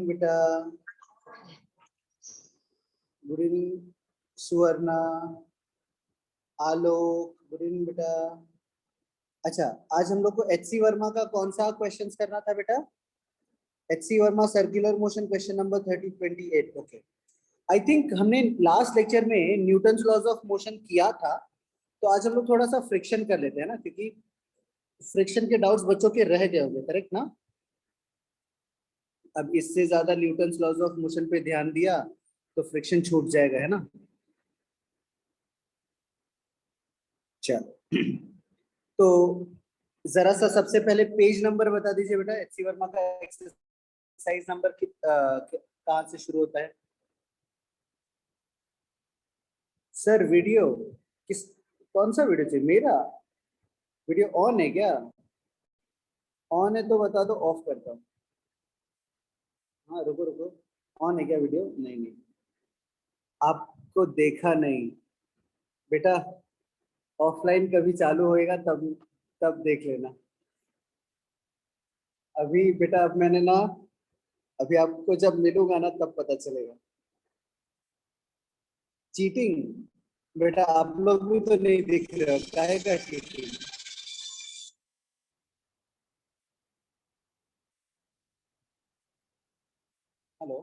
बेटा, good evening सुवर्णा, आलोक, good evening बेटा। अच्छा, आज हम लोग को एचसी वर्मा का कौन सा क्वेश्चंस करना था बेटा? HC Verma circular motion question number 3028। Okay, I think हमने लास्ट लेक्चर में न्यूटन्स लॉज ऑफ मोशन किया था, तो आज हम लोग थोड़ा सा फ्रिक्शन कर लेते हैं ना, क्योंकि फ्रिक्शन के डाउट्स बच्चों के रह गए होंगे, करेक्ट ना? अब इससे ज्यादा न्यूटन्स लॉज ऑफ मोशन पे ध्यान दिया तो फ्रिक्शन छूट जाएगा, है ना? चलो तो जरा सा सबसे पहले पेज नंबर बता दीजिए बेटा। एचसी वर्मा का एक्सरसाइज नंबर कहाँ से शुरू होता है? सर वीडियो किस, कौन सा वीडियो चाहिए? मेरा वीडियो ऑन है क्या? ऑन है तो बता दो, ऑफ करता हूँ। हाँ रुको रुको, ऑन है क्या वीडियो? नहीं नहीं, आपको देखा नहीं बेटा। ऑफलाइन कभी चालू होएगा तब तब देख लेना। अभी बेटा अब मैंने ना, अभी आपको जब मिलूंगा ना तब पता चलेगा। चीटिंग बेटा, आप लोग भी तो नहीं दिख रहे हो, काहे का चीटिंग? हेलो,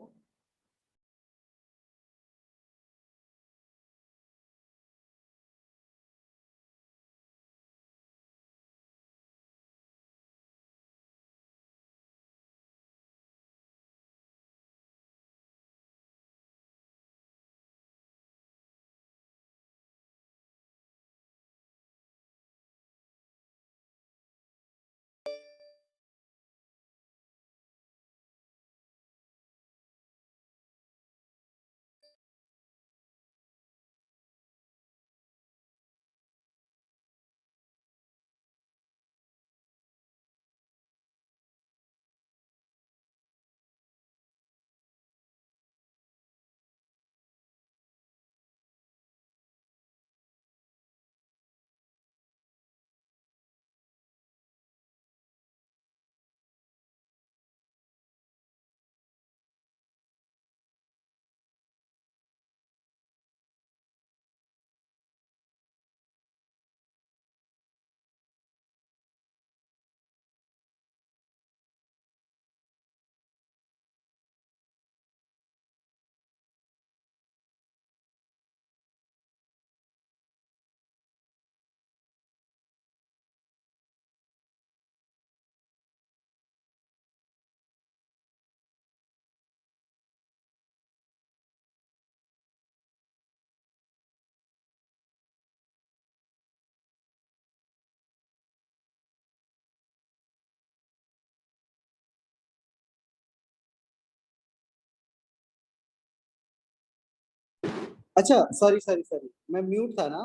अच्छा सॉरी सॉरी सॉरी, मैं म्यूट था ना।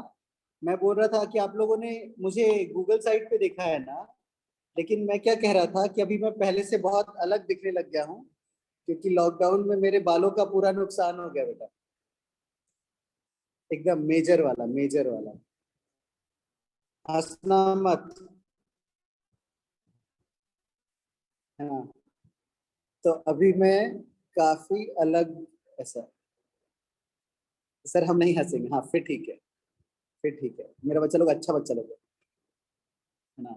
मैं बोल रहा था कि आप लोगों ने मुझे गूगल साइट पे देखा है ना, लेकिन मैं क्या कह रहा था कि अभी मैं पहले से बहुत अलग दिखने लग गया हूँ, क्योंकि लॉकडाउन में मेरे बालों का पूरा नुकसान हो गया बेटा, एकदम मेजर वाला, मेजर वाला। हंसना मत, हाँ। तो अभी मैं काफी अलग, ऐसा। सर हम नहीं हंसेंगे, हाँ फिर ठीक है, फिर ठीक है। मेरा बच्चा लोग अच्छा बच्चा लोग है ना।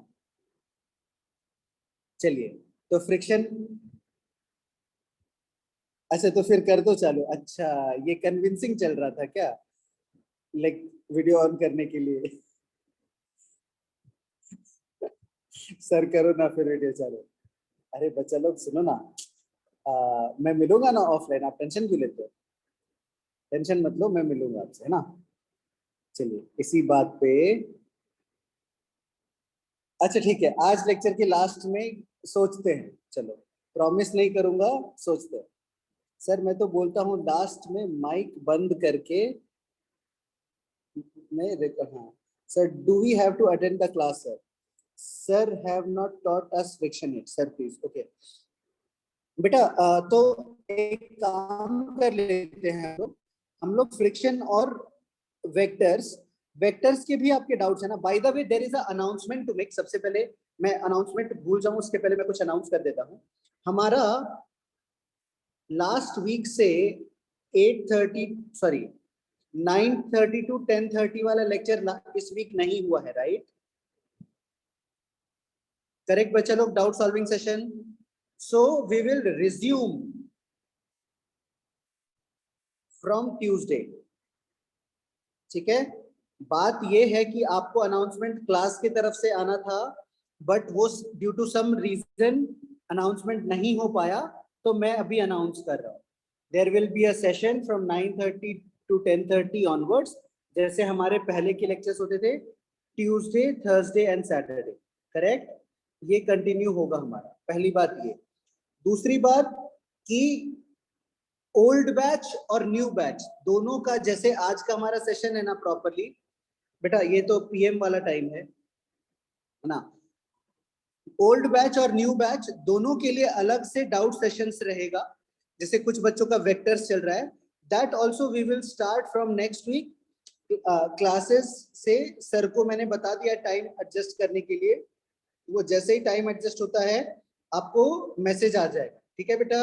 चलिए, तो फ्रिक्शन, अच्छा तो फिर कर दो चालू। अच्छा, ये कन्विंसिंग चल रहा था क्या, लाइक वीडियो ऑन करने के लिए? सर करो ना फिर वीडियो चालू। अरे बच्चा लोग सुनो ना, मैं मिलूंगा ना ऑफलाइन, आप टेंशन क्यों लेते हो? टेंशन मत लो, मैं मिलूंगा आपसे, है ना। चलिए इसी बात पे, अच्छा ठीक है, आज लेक्चर के लास्ट में सोचते हैं, चलो प्रॉमिस नहीं करूंगा, सोचते हैं। सर मैं तो बोलता हूँ लास्ट में माइक बंद करके, मैं हाँ। Sir do we have to attend the class sir? Sir have not taught us friction it sir, please okay. बेटा तो एक काम कर लेते हैं हम लोग फ्रिक्शन और वेक्टर्स, वेक्टर्स के भी आपके डाउट्स है ना? By the way there is a announcement to make. सबसे पहले मैं अनाउंसमेंट भूल जाऊं उसके पहले मैं कुछ अनाउंस कर देता हूं। हमारा लास्ट वीक से 9:30 टू 10:30 वाला लेक्चर इस वीक नहीं हुआ है, राइट? करेक्ट बच्चा लोग, doubt solving session. So we will resume from Tuesday. ठीक है, बात ये है कि आपको अनाउंसमेंट क्लास की तरफ से आना था, बट वो due to some reason announcement नहीं हो पाया, तो मैं अभी अनाउंस कर रहा हूँ. There will be a session from 9:30 to 10:30 onwards, जैसे हमारे पहले के लेक्चर्स होते थे, Tuesday, Thursday and Saturday. Correct, ये कंटिन्यू होगा हमारा. पहली बात ये. दूसरी बात कि ओल्ड बैच और न्यू बैच दोनों का, जैसे आज का हमारा सेशन है ना प्रॉपरली, बेटा ये तो पीएम वाला टाइम है ना. ओल्ड बैच और न्यू बैच दोनों के लिए अलग से डाउट सेशंस रहेगा. जैसे कुछ बच्चों का वेक्टर्स चल रहा है, that also we will start from next week. Classes से सर को मैंने बता दिया टाइम एडजस्ट करने के लिए. वो जैसे ही टाइम एडजस्ट होता है आपको मैसेज आ जाएगा. ठीक है बेटा,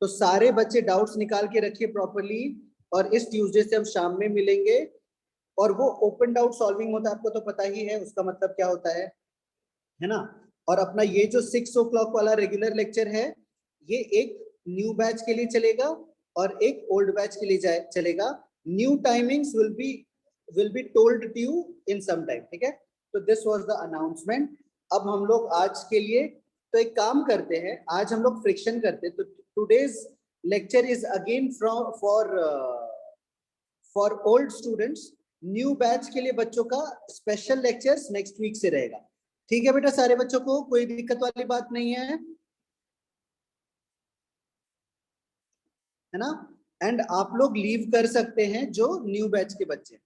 तो सारे बच्चे डाउट्स निकाल के रखिए प्रॉपरली, और इस ट्यूसडे से हम शाम में मिलेंगे. और वो ओपन डाउट सॉल्विंग होता है, आपको तो पता ही है उसका मतलब क्या होता है ना. और अपना ये जो 6 o'clock वाला रेगुलर लेक्चर है, ये एक न्यू बैच के लिए चलेगा और एक ओल्ड बैच के लिए चलेगा. New timings will be told to you in some time. ठीक है, तो दिस वाज द अनाउंसमेंट. अब हम लोग आज के लिए तो एक काम करते हैं, आज हम लोग फ्रिक्शन करते हैं. तो today's lecture is again for old students. New batch के लिए बच्चों का स्पेशल लेक्चर्स नेक्स्ट वीक से रहेगा. ठीक है बेटा, सारे बच्चों को कोई दिक्कत वाली बात नहीं है ना. एंड आप लोग लीव कर सकते हैं जो न्यू बैच के बच्चे.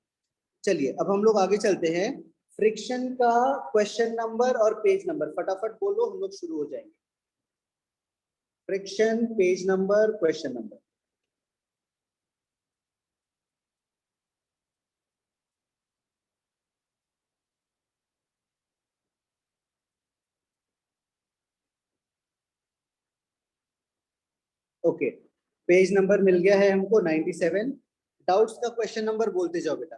चलिए अब हम लोग आगे चलते हैं. फ्रिक्शन का क्वेश्चन नंबर और पेज नंबर फटाफट बोलो, हम लोग शुरू हो जाएंगे. Friction, page number, question number. Okay, page number मिल गया है हमको 97. डाउट्स का क्वेश्चन नंबर बोलते जाओ बेटा.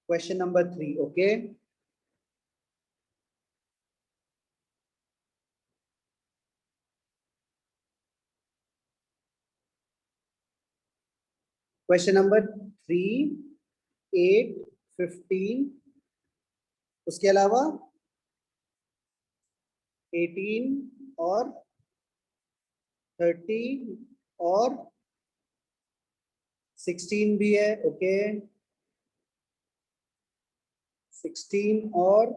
Question number 3. Okay, question number 3, 8, 15, उसके अलावा 18 और 30 और 16 भी है. ओके, 16 और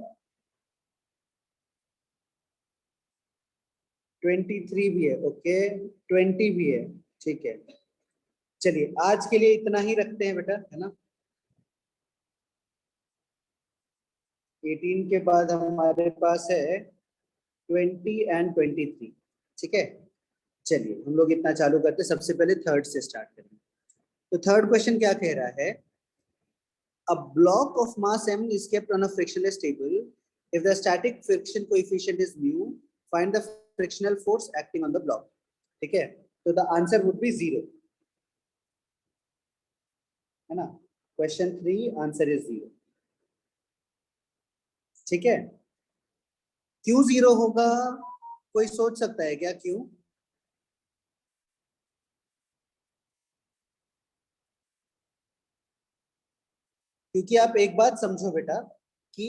23 भी है. ओके, 20 भी है. ठीक है, चलिए आज के लिए इतना ही रखते हैं बेटा, है ना. 18 के बाद हमारे पास है 20 एंड 23. ठीक है, चलिए हम लोग इतना चालू करते हैं. सबसे पहले थर्ड से स्टार्ट करेंगे. तो थर्ड क्वेश्चन क्या कह रहा है? A block of mass m is kept on a frictionless table. If the static friction coefficient is mu, find the frictional force acting on the block. ठीक है, तो the answer would be 0, है ना. Question 3 answer is 0. ठीक है, क्यों 0 होगा? कोई सोच सकता है क्या क्यों? क्योंकि आप एक बात समझो बेटा कि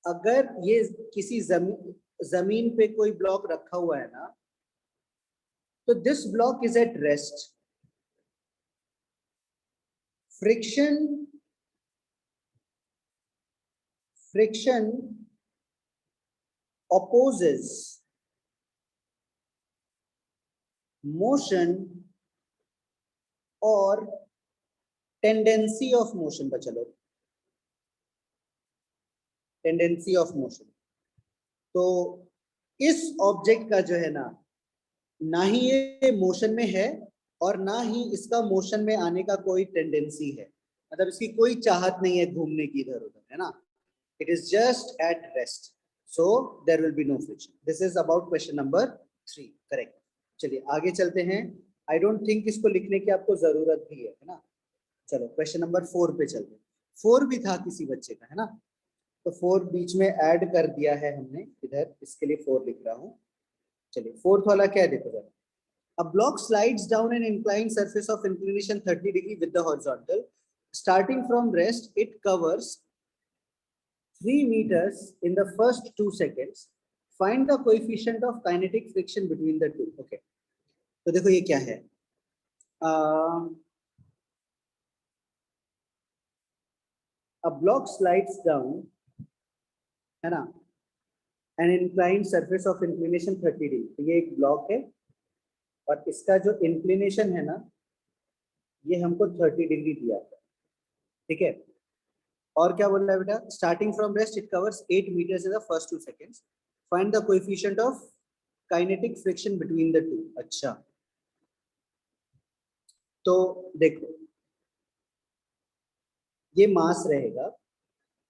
अगर ये किसी जमीन पे कोई ब्लॉक रखा हुआ है ना, तो this block is at rest. Friction opposes motion और टेंडेंसी ऑफ मोशन. पर चलो, टेंडेंसी ऑफ मोशन. तो इस ऑब्जेक्ट का जो है ना ही ये मोशन में है और ना ही इसका मोशन में आने का कोई टेंडेंसी है. मतलब इसकी कोई चाहत नहीं है घूमने की इधर उधर, है ना. It is just at rest. so there will be no friction. This is about question number 3. Correct. चलिए आगे चलते हैं. आई डोंट थिंक इसको लिखने की आपको जरूरत भी है ना. चलो क्वेश्चन नंबर 4 पे चलते हैं. 4 भी था किसी बच्चे का, है ना. तो 4 बीच में ऐड कर दिया है हमने इधर, इसके लिए 4 लिख रहा हूँ. चलिए फोर्थ वाला क्या है देखो जरा. A block slides down an inclined surface of inclination 30 degree with the horizontal. Starting from rest, it covers 3 meters in the first 2 seconds. Find the coefficient of kinetic friction between the two. Okay. तो देखो ये क्या है. A block slides down, है ना, an inclined surface of inclination 30 degree. तो ये एक ब्लॉक है और इसका जो इंक्लिनेशन है ना ये हमको 30 डिग्री दिया था. ठीक है. और क्या बोल रहा है बेटा. Starting from rest it covers 8 meters in the first 2 seconds. Find the coefficient of kinetic friction between the two. अच्छा तो देखो ये मास रहेगा,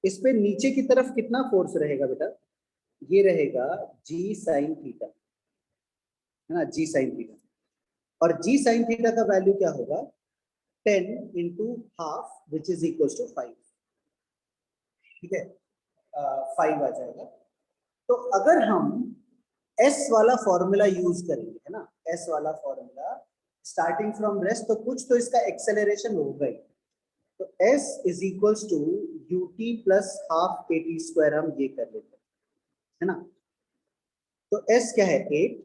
इस पे नीचे की तरफ कितना फोर्स रहेगा बेटा. ये रहेगा जी साइन थीटा, है ना, जी साइन थीटा. और जी साइन थीटा का वैल्यू क्या होगा 10 into half which is equal to 5. ठीक है. 5 आ जाएगा. तो अगर हम एस वाला फॉर्मूला यूज करेंगे, है ना, एस वाला फॉर्मूला स्टार्टिंग फ्रॉम रेस्ट, तो कुछ तो इसका एक्सेलरेशन होगा ही. तो s is equals to u t plus half a t square हम ये कर लेते हैं, है ना. तो एस क्या है 8.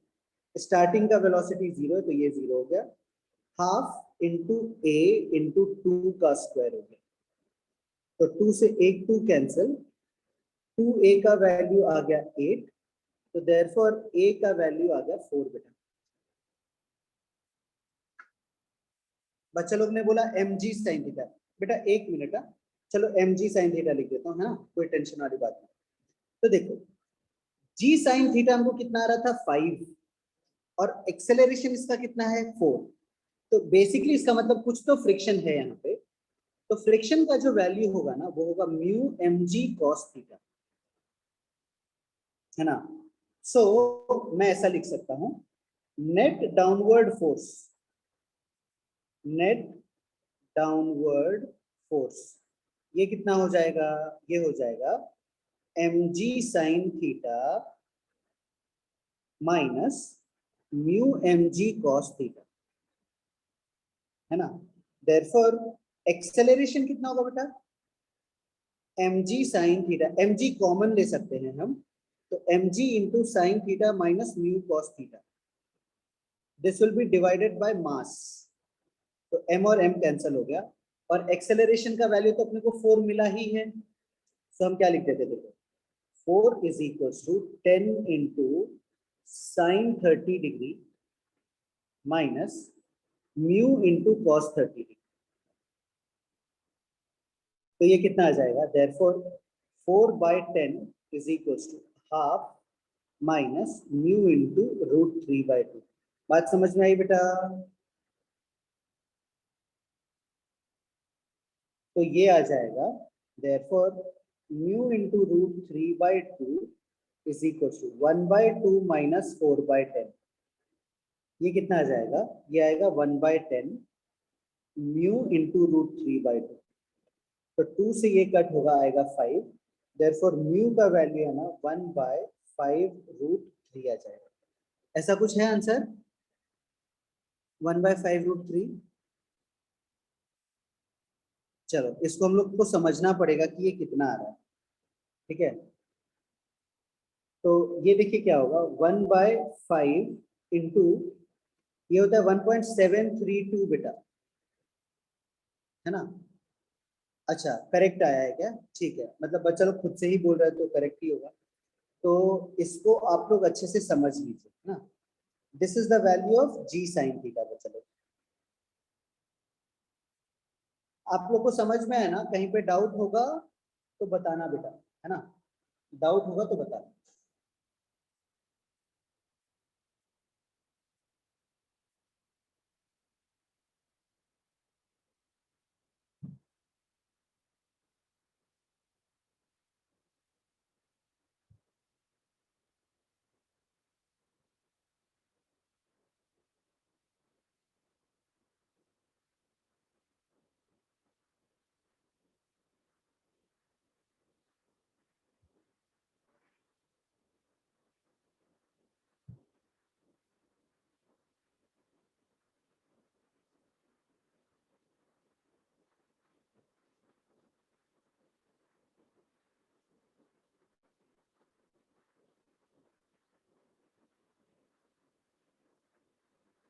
स्टार्टिंग का वेलोसिटी 0 है तो ये 0 हो गया. हाफ इंटू ए इंटू 2 का स्क्वायर हो गया. तो 2 से 1 2 कैंसिल. 2a का वैल्यू आ गया 8. तो देयरफॉर a का वैल्यू आ गया 4 बेटा. बच्चा लोग ने बोला mg sin थीटा. बेटा एक मिनट. चलो mg sin थीटा लिख देता हूँ, है ना, कोई टेंशन वाली बात नहीं. तो देखो g sin थीटा हमको कितना आ रहा था 5 और एक्सेलरेशन इसका कितना है 4. तो बेसिकली इसका मतलब कुछ तो फ्रिक्शन है यहाँ पे. तो फ्रिक्शन का जो वैल्यू होगा ना वो होगा म्यू mg cos थीटा, है ना. सो मैं ऐसा लिख सकता हूं net downward force, net downward force ये कितना हो जाएगा. ये हो जाएगा mg sine theta minus mu mg cos theta, है ना. देयरफॉर एक्सेलरेशन कितना होगा बेटा mg sine theta. mg common ले सकते हैं हम, तो mg into sine theta minus mu cos theta. This will be divided by mass. तो m और m कैंसिल हो गया. और एक्सेलरेशन का वैल्यू तो अपने को 4 मिला ही है. तो हम क्या लिख देते देखो 4 is equal to 10 into sine 30 degree minus mu into cos 30 degree. तो ये कितना आ जाएगा. Therefore 4/10 is equal to half minus mu into √3/2. बात समझ में आई बेटा. तो ये आ जाएगा therefore mu into √3/2 is equal to 1/2 minus 4/10. ये कितना आ जाएगा. ये आएगा 1/10 म्यू इंटू √3/2. तो 2 से ये कट होगा आएगा 5. देयरफॉर म्यू का वैल्यू है ना 1/5 √3 आ जाएगा. ऐसा कुछ है आंसर 1/5 √3. चलो इसको हम लोग को समझना पड़ेगा कि ये कितना आ रहा है. ठीक है. तो ये देखिए क्या होगा 1/5 इंटू ये होता है 1.732 बेटा, है ना. अच्छा करेक्ट आया है क्या. ठीक है. मतलब बच्चा लोग खुद से ही बोल रहे हैं तो करेक्ट ही होगा. तो इसको आप लोग अच्छे से समझ लीजिए ना. This is the value of g sine theta. बच्चा लोग आप लोग को समझ में है ना. कहीं पे डाउट होगा तो बताना बेटा, है ना. डाउट होगा तो बताना.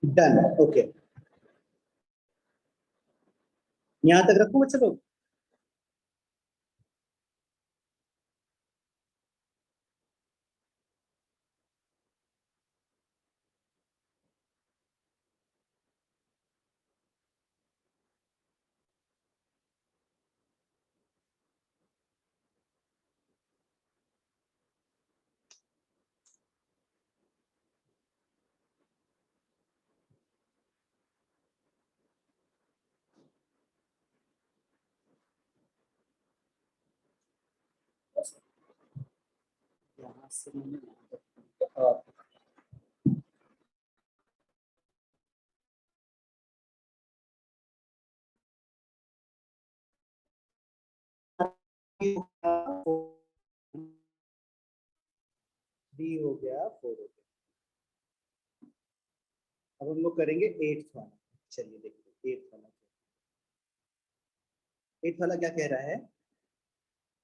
डन, ओके, यहां तक रखूं बच्चे लोग? यहाँ से मैंने यहाँ तक, थ्री हो गया, फोर हो गया। अब हम लोग करेंगे एट्थ वाला। चलिए देखते हैं एट्थ वाला। एट्थ वाला क्या कह रहा है?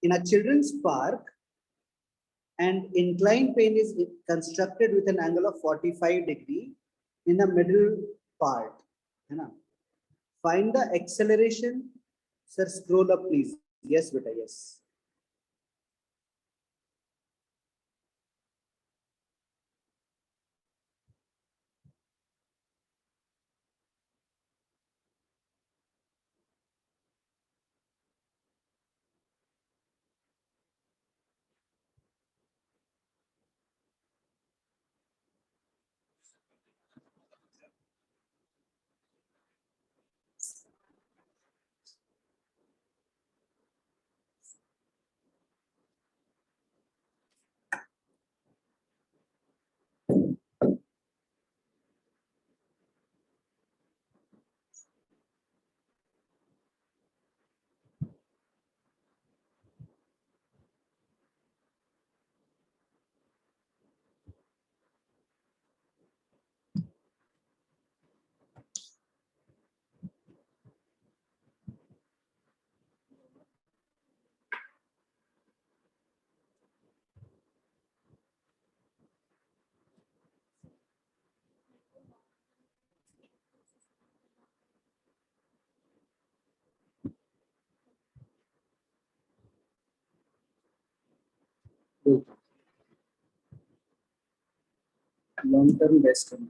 In a children's park and inclined plane is constructed with an angle of 45 degree in the middle part, है ना? Find the acceleration. Sir, scroll up please. Yes beta, yes. Long term best term.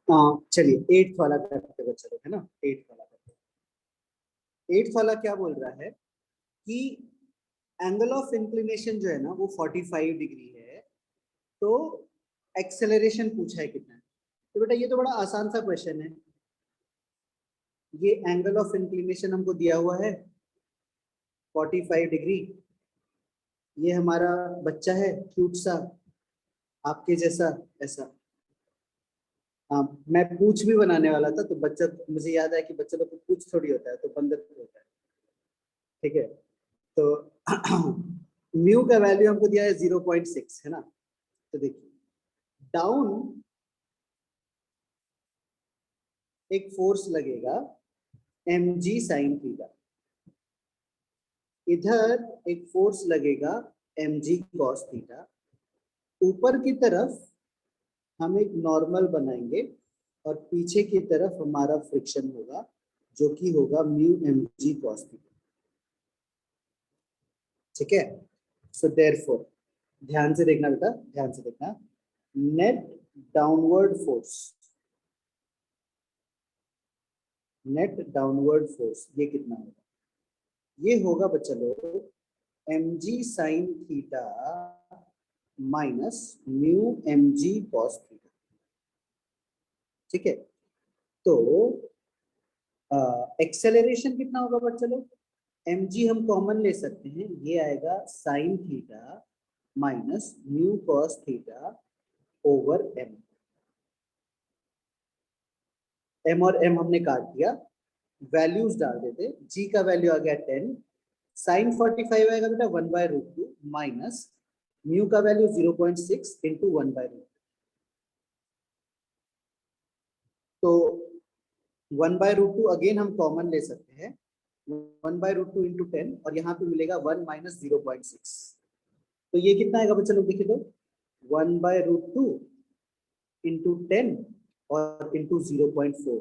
हाँ चलिए eighth वाला करते हुए चलो, है ना? एट्थ वाला करते हैं। एट्थ वाला क्या बोल रहा है कि एंगल ऑफ इंक्लिनेशन जो है ना वो 45 डिग्री है, तो एक्सेलरेशन पूछा है कितना है। तो बेटा ये तो बड़ा आसान सा क्वेश्चन है। ये एंगल ऑफ इंक्लिनेशन हमको दिया हुआ है 45 डिग्री। ये हमारा बच्चा है क्यूट सा, आपके जैसा ऐसा। हाँ, मैं पूछ भी बनाने वाला था, तो बच्चा, मुझे याद है कि बच्चे लोग को पूछ थोड़ी होता है, तो बंदर होता है। ठीक है, तो म्यू का वैल्यू हमको दिया है 0.6, है ना? तो देखिए डाउन एक फोर्स लगेगा mg साइन थीटा, इधर एक फोर्स लगेगा mg cos थीटा। ऊपर की तरफ हम एक नॉर्मल बनाएंगे और पीछे की तरफ हमारा फ्रिक्शन होगा जो कि होगा म्यू mg cos थीटा। ठीक है, सो देयरफॉर ध्यान से देखना बेटा, ध्यान से देखना। Net downward force, net downward force ये कितना होगा? ये होगा बच्चा लोग mg sine theta minus mu mg cos theta. ठीक है, तो एक्सेलरेशन कितना होगा बच्चा लोग? mg हम कॉमन ले सकते हैं, ये आएगा sine theta minus mu cos theta over m। m और m हमने काट दिया, वैल्यूज डाल देते। g का वैल्यू आ गया 10, साइन 45 आएगा बेटा 1/√2 माइनस म्यू का वैल्यू 0.6 इंटू 1/√2। तो 1/√2 अगेन हम कॉमन ले सकते हैं, 1/√2 इंटू 10 और यहाँ पे मिलेगा 1 माइनस 0.6। तो ये कितना आएगा बच्चे लोग देखिए तो 1/√2 इंटू 10 और इंटू 0.4।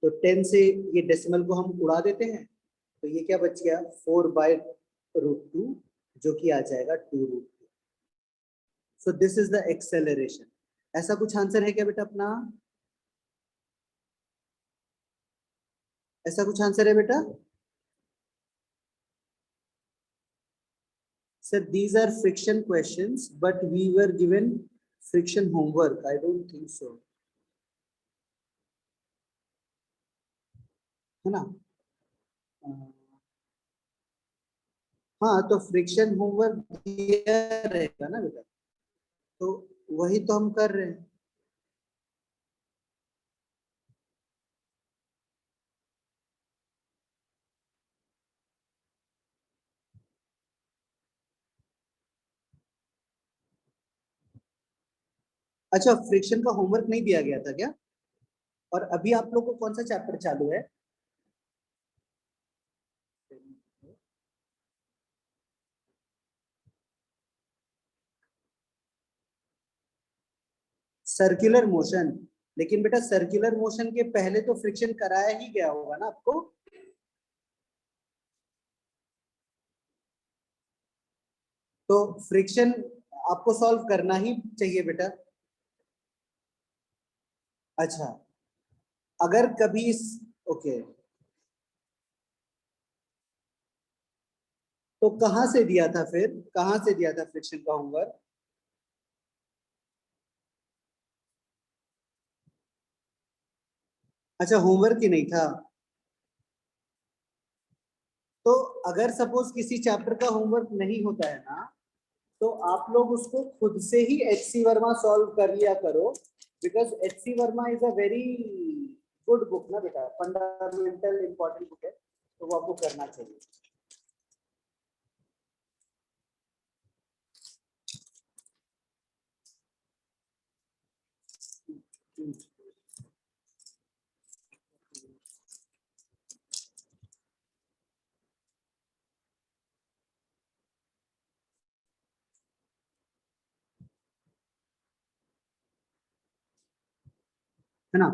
तो 10 से ये डेसिमल को हम उड़ा देते हैं, तो ये क्या बच गया 4/√2 जो कि आ जाएगा 2√2। So this is the acceleration. ऐसा कुछ आंसर है क्या बेटा अपना? ऐसा कुछ आंसर है बेटा? Sir, these are friction questions, but we were given friction homework. I don't think so. है ना? हाँ, तो फ्रिक्शन होमवर्क दिया रहेगा ना बेटा, तो वही तो हम कर रहे हैं। अच्छा, फ्रिक्शन का होमवर्क नहीं दिया गया था क्या? और अभी आप लोग को कौन सा चैप्टर चालू है? Circular motion. लेकिन बेटा सर्कुलर मोशन के पहले तो फ्रिक्शन कराया ही गया होगा ना आपको? तो फ्रिक्शन आपको सॉल्व करना ही चाहिए बेटा। अच्छा, अगर कभी इस ओके, तो कहां से दिया था, फिर कहां से दिया था फ्रिक्शन का होमवर्क? अच्छा, होमवर्क ही नहीं था। तो अगर सपोज किसी चैप्टर का होमवर्क नहीं होता है ना, तो आप लोग उसको खुद से ही एच सी वर्मा सॉल्व कर लिया करो, because H C Verma is a very good book ना बेटा, फंडामेंटल इंपॉर्टेंट बुक है, तो वो आपको करना चाहिए। है ना?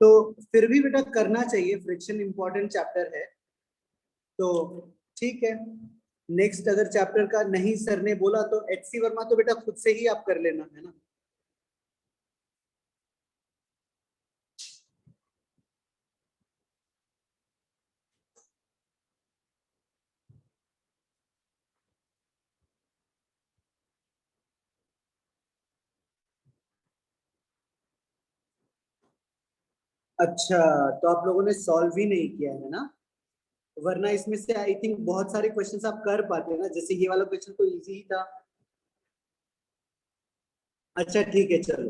तो फिर भी बेटा करना चाहिए, फ्रिक्शन इंपॉर्टेंट चैप्टर है, तो ठीक है। नेक्स्ट अगर चैप्टर का नहीं सर ने बोला तो एच सी वर्मा तो बेटा खुद से ही आप कर लेना, है ना? अच्छा, तो आप लोगों ने सॉल्व ही नहीं किया है ना? वरना इसमें से आई थिंक बहुत सारे क्वेश्चंस आप कर पाते ना, जैसे ये वाला क्वेश्चन तो इजी ही था। अच्छा ठीक है, चलो।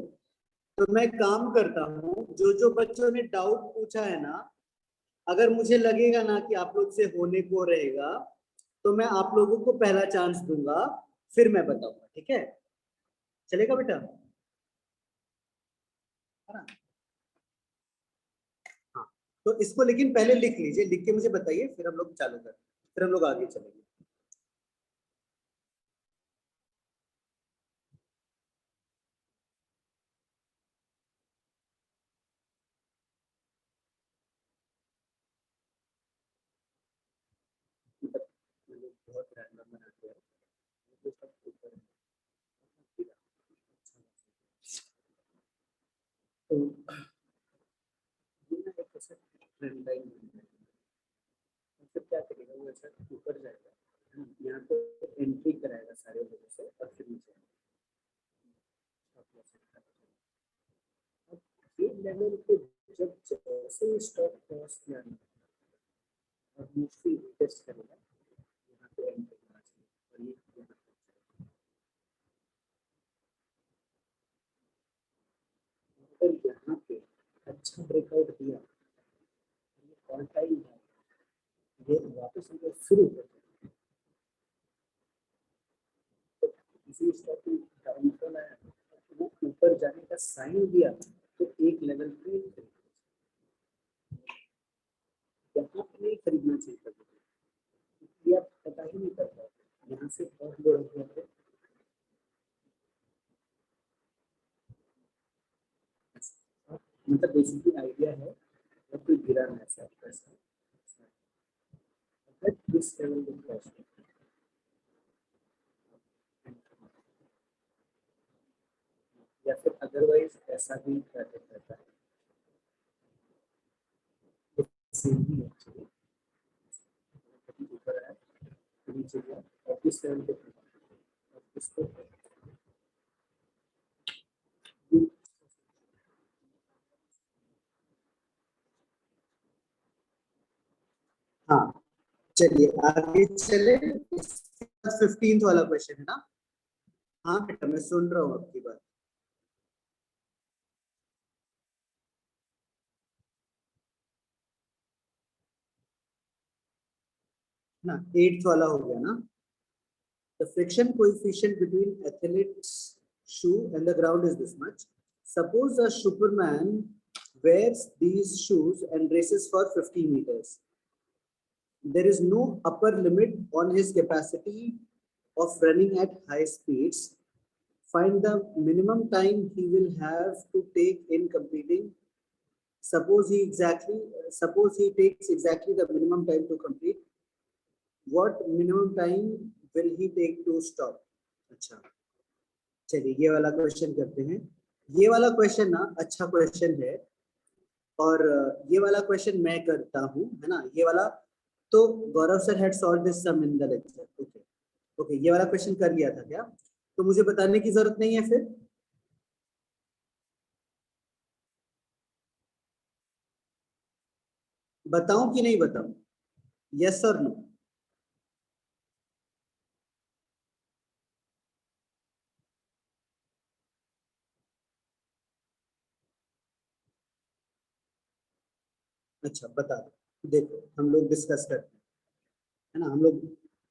तो मैं काम करता हूँ, जो जो बच्चों ने डाउट पूछा है ना, अगर मुझे लगेगा ना कि आप लोग से होने को रहेगा, तो मैं आप लोगों को पहला चांस दूंगा, फिर मैं बताऊंगा, ठीक है? चलेगा बेटा? है ना? हाँ, तो इसको लेकिन पहले लिख लीजिए, लिख के मुझे बताइए, फिर हम लोग चालू करें, फिर हम लोग आगे चलेंगे। बहुत रैंडम बनाते हैं, तो सब ऊपर है। तो ये ना एक ऐसा ट्रेंड लाइन बन है, तो फिर क्या करेगा वो, ऐसा ऊपर जाएगा, है ना? यहाँ पे एंट्री कराएगा सारे लोगों से और फिर नीचे ये लेवल पे जब जैसे स्टॉप क्रॉस किया ना, और मोस्टली टेस्ट करेगा, यहाँ पे एंट्री करना चाहिए और ये यहाँ पे अगर यहाँ पे अच्छा ब्रेकआउट दिया, ये ऑल टाइम है, ये वापस हम लोग शुरू करते हैं, तो इसी स्टॉक में डाउनफॉल आया, तो वो ऊपर जाने का साइन दिया, तो एक लेवल पे यहाँ पे नहीं खरीदना चाहिए कभी, ये आप पता ही नहीं करता, यहाँ से बहुत लोग हैं मतलब बेसिकली आइडिया है जब कोई गिरा ना ऐसा पैसा दिस लेवल ऑफ कॉस्ट या फिर अदरवाइज ऐसा भी कर रहता है सेम ही एक्चुअली ऊपर है नीचे गया और दिस लेवल पे और इसको हाँ चलिए आगे चले 15th वाला क्वेश्चन है ना। हाँ बेटा मैं सुन रहा हूँ आपकी बात। ना 8th वाला हो गया ना। The friction coefficient between athlete's shoe and the ground is this much. Suppose a Superman wears these shoes and races for 50 meters. There is no upper limit on his capacity of running at high speeds. Find the minimum time he will have to take in competing. Suppose he takes exactly the minimum time to complete. What minimum time will he take to stop? अच्छा चलिए ये वाला question करते हैं। ये वाला question ना अच्छा क्वेश्चन है और ये वाला क्वेश्चन मैं करता हूँ है ना। ये वाला तो Gaurav sir had solved this sum in the lecture. Okay okay ये वाला क्वेश्चन कर लिया था क्या, तो मुझे बताने की जरूरत नहीं है फिर। बताऊं कि नहीं बताऊं, यस और नो। अच्छा बता दो, देखो हम लोग डिस्कस करते हैं है ना हम लोग।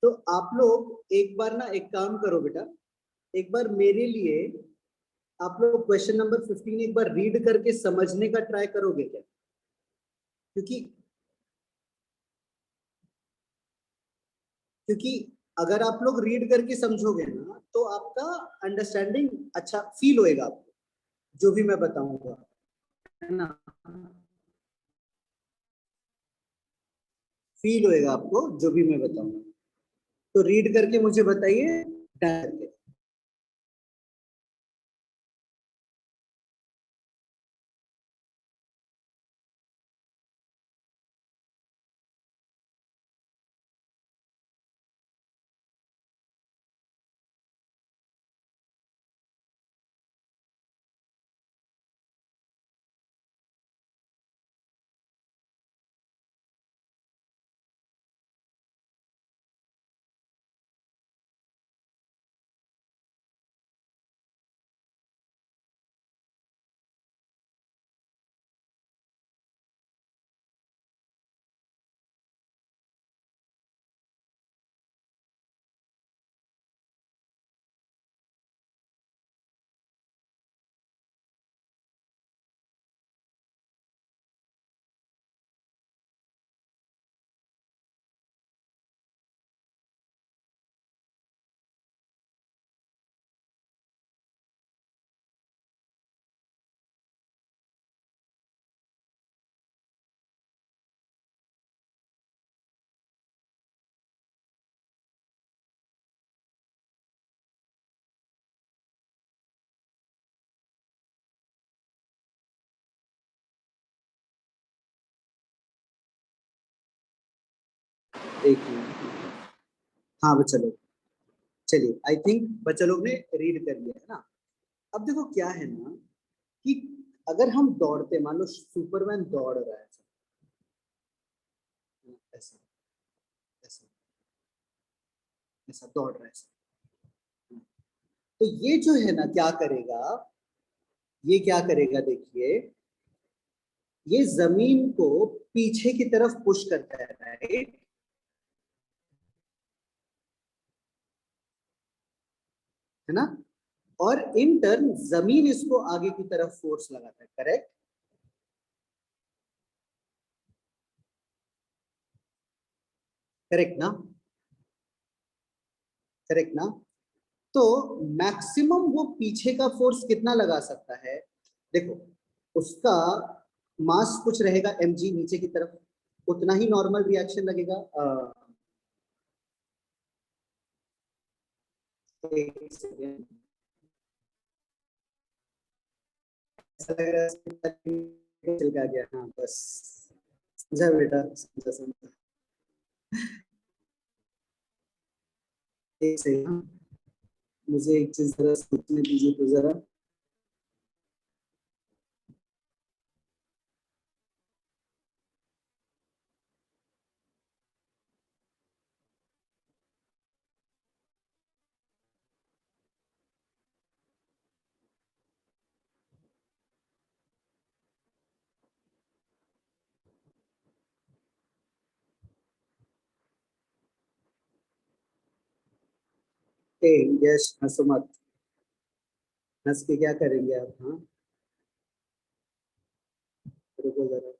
तो आप लोग एक बार ना एक काम करो बेटा, एक बार मेरे लिए आप लोग क्वेश्चन नंबर 15 एक बार रीड करके समझने का ट्राई करोगे क्या, क्योंकि क्योंकि अगर आप लोग रीड करके समझोगे ना तो आपका अंडरस्टैंडिंग अच्छा फील होएगा आपको, जो भी मैं बताऊंगा है ना, फील होएगा आपको जो भी मैं बताऊंगा। तो रीड करके मुझे बताइए करके। एक मिनट, हाँ बच्चा लोग चलिए आई थिंक बच्चा लोग ने रीड कर लिया है ना। अब देखो क्या है ना कि अगर हम दौड़ते, मान लो सुपरमैन दौड़ रहा है ऐसा ऐसा ऐसा दौड़ रहा है ऐसा, तो ये जो है ना क्या करेगा, ये क्या करेगा देखिए, ये जमीन को पीछे की तरफ पुश करता है राइट, है ना, और इन टर्न जमीन इसको आगे की तरफ फोर्स लगाता है, करेक्ट। करेक्ट ना, करेक्ट ना। तो मैक्सिमम वो पीछे का फोर्स कितना लगा सकता है, देखो उसका मास कुछ रहेगा mg नीचे की तरफ, उतना ही नॉर्मल रिएक्शन लगेगा। एक सेकेंड, ऐसा लग रहा है चल गया, हाँ बस समझा बेटा, समझा समझा। एक सेकेंड, मुझे एक चीज जरा सोचने दीजिए तो जरा। ए यश, हंसो मत, हंस के क्या करेंगे आप, हाँ रुको जरा।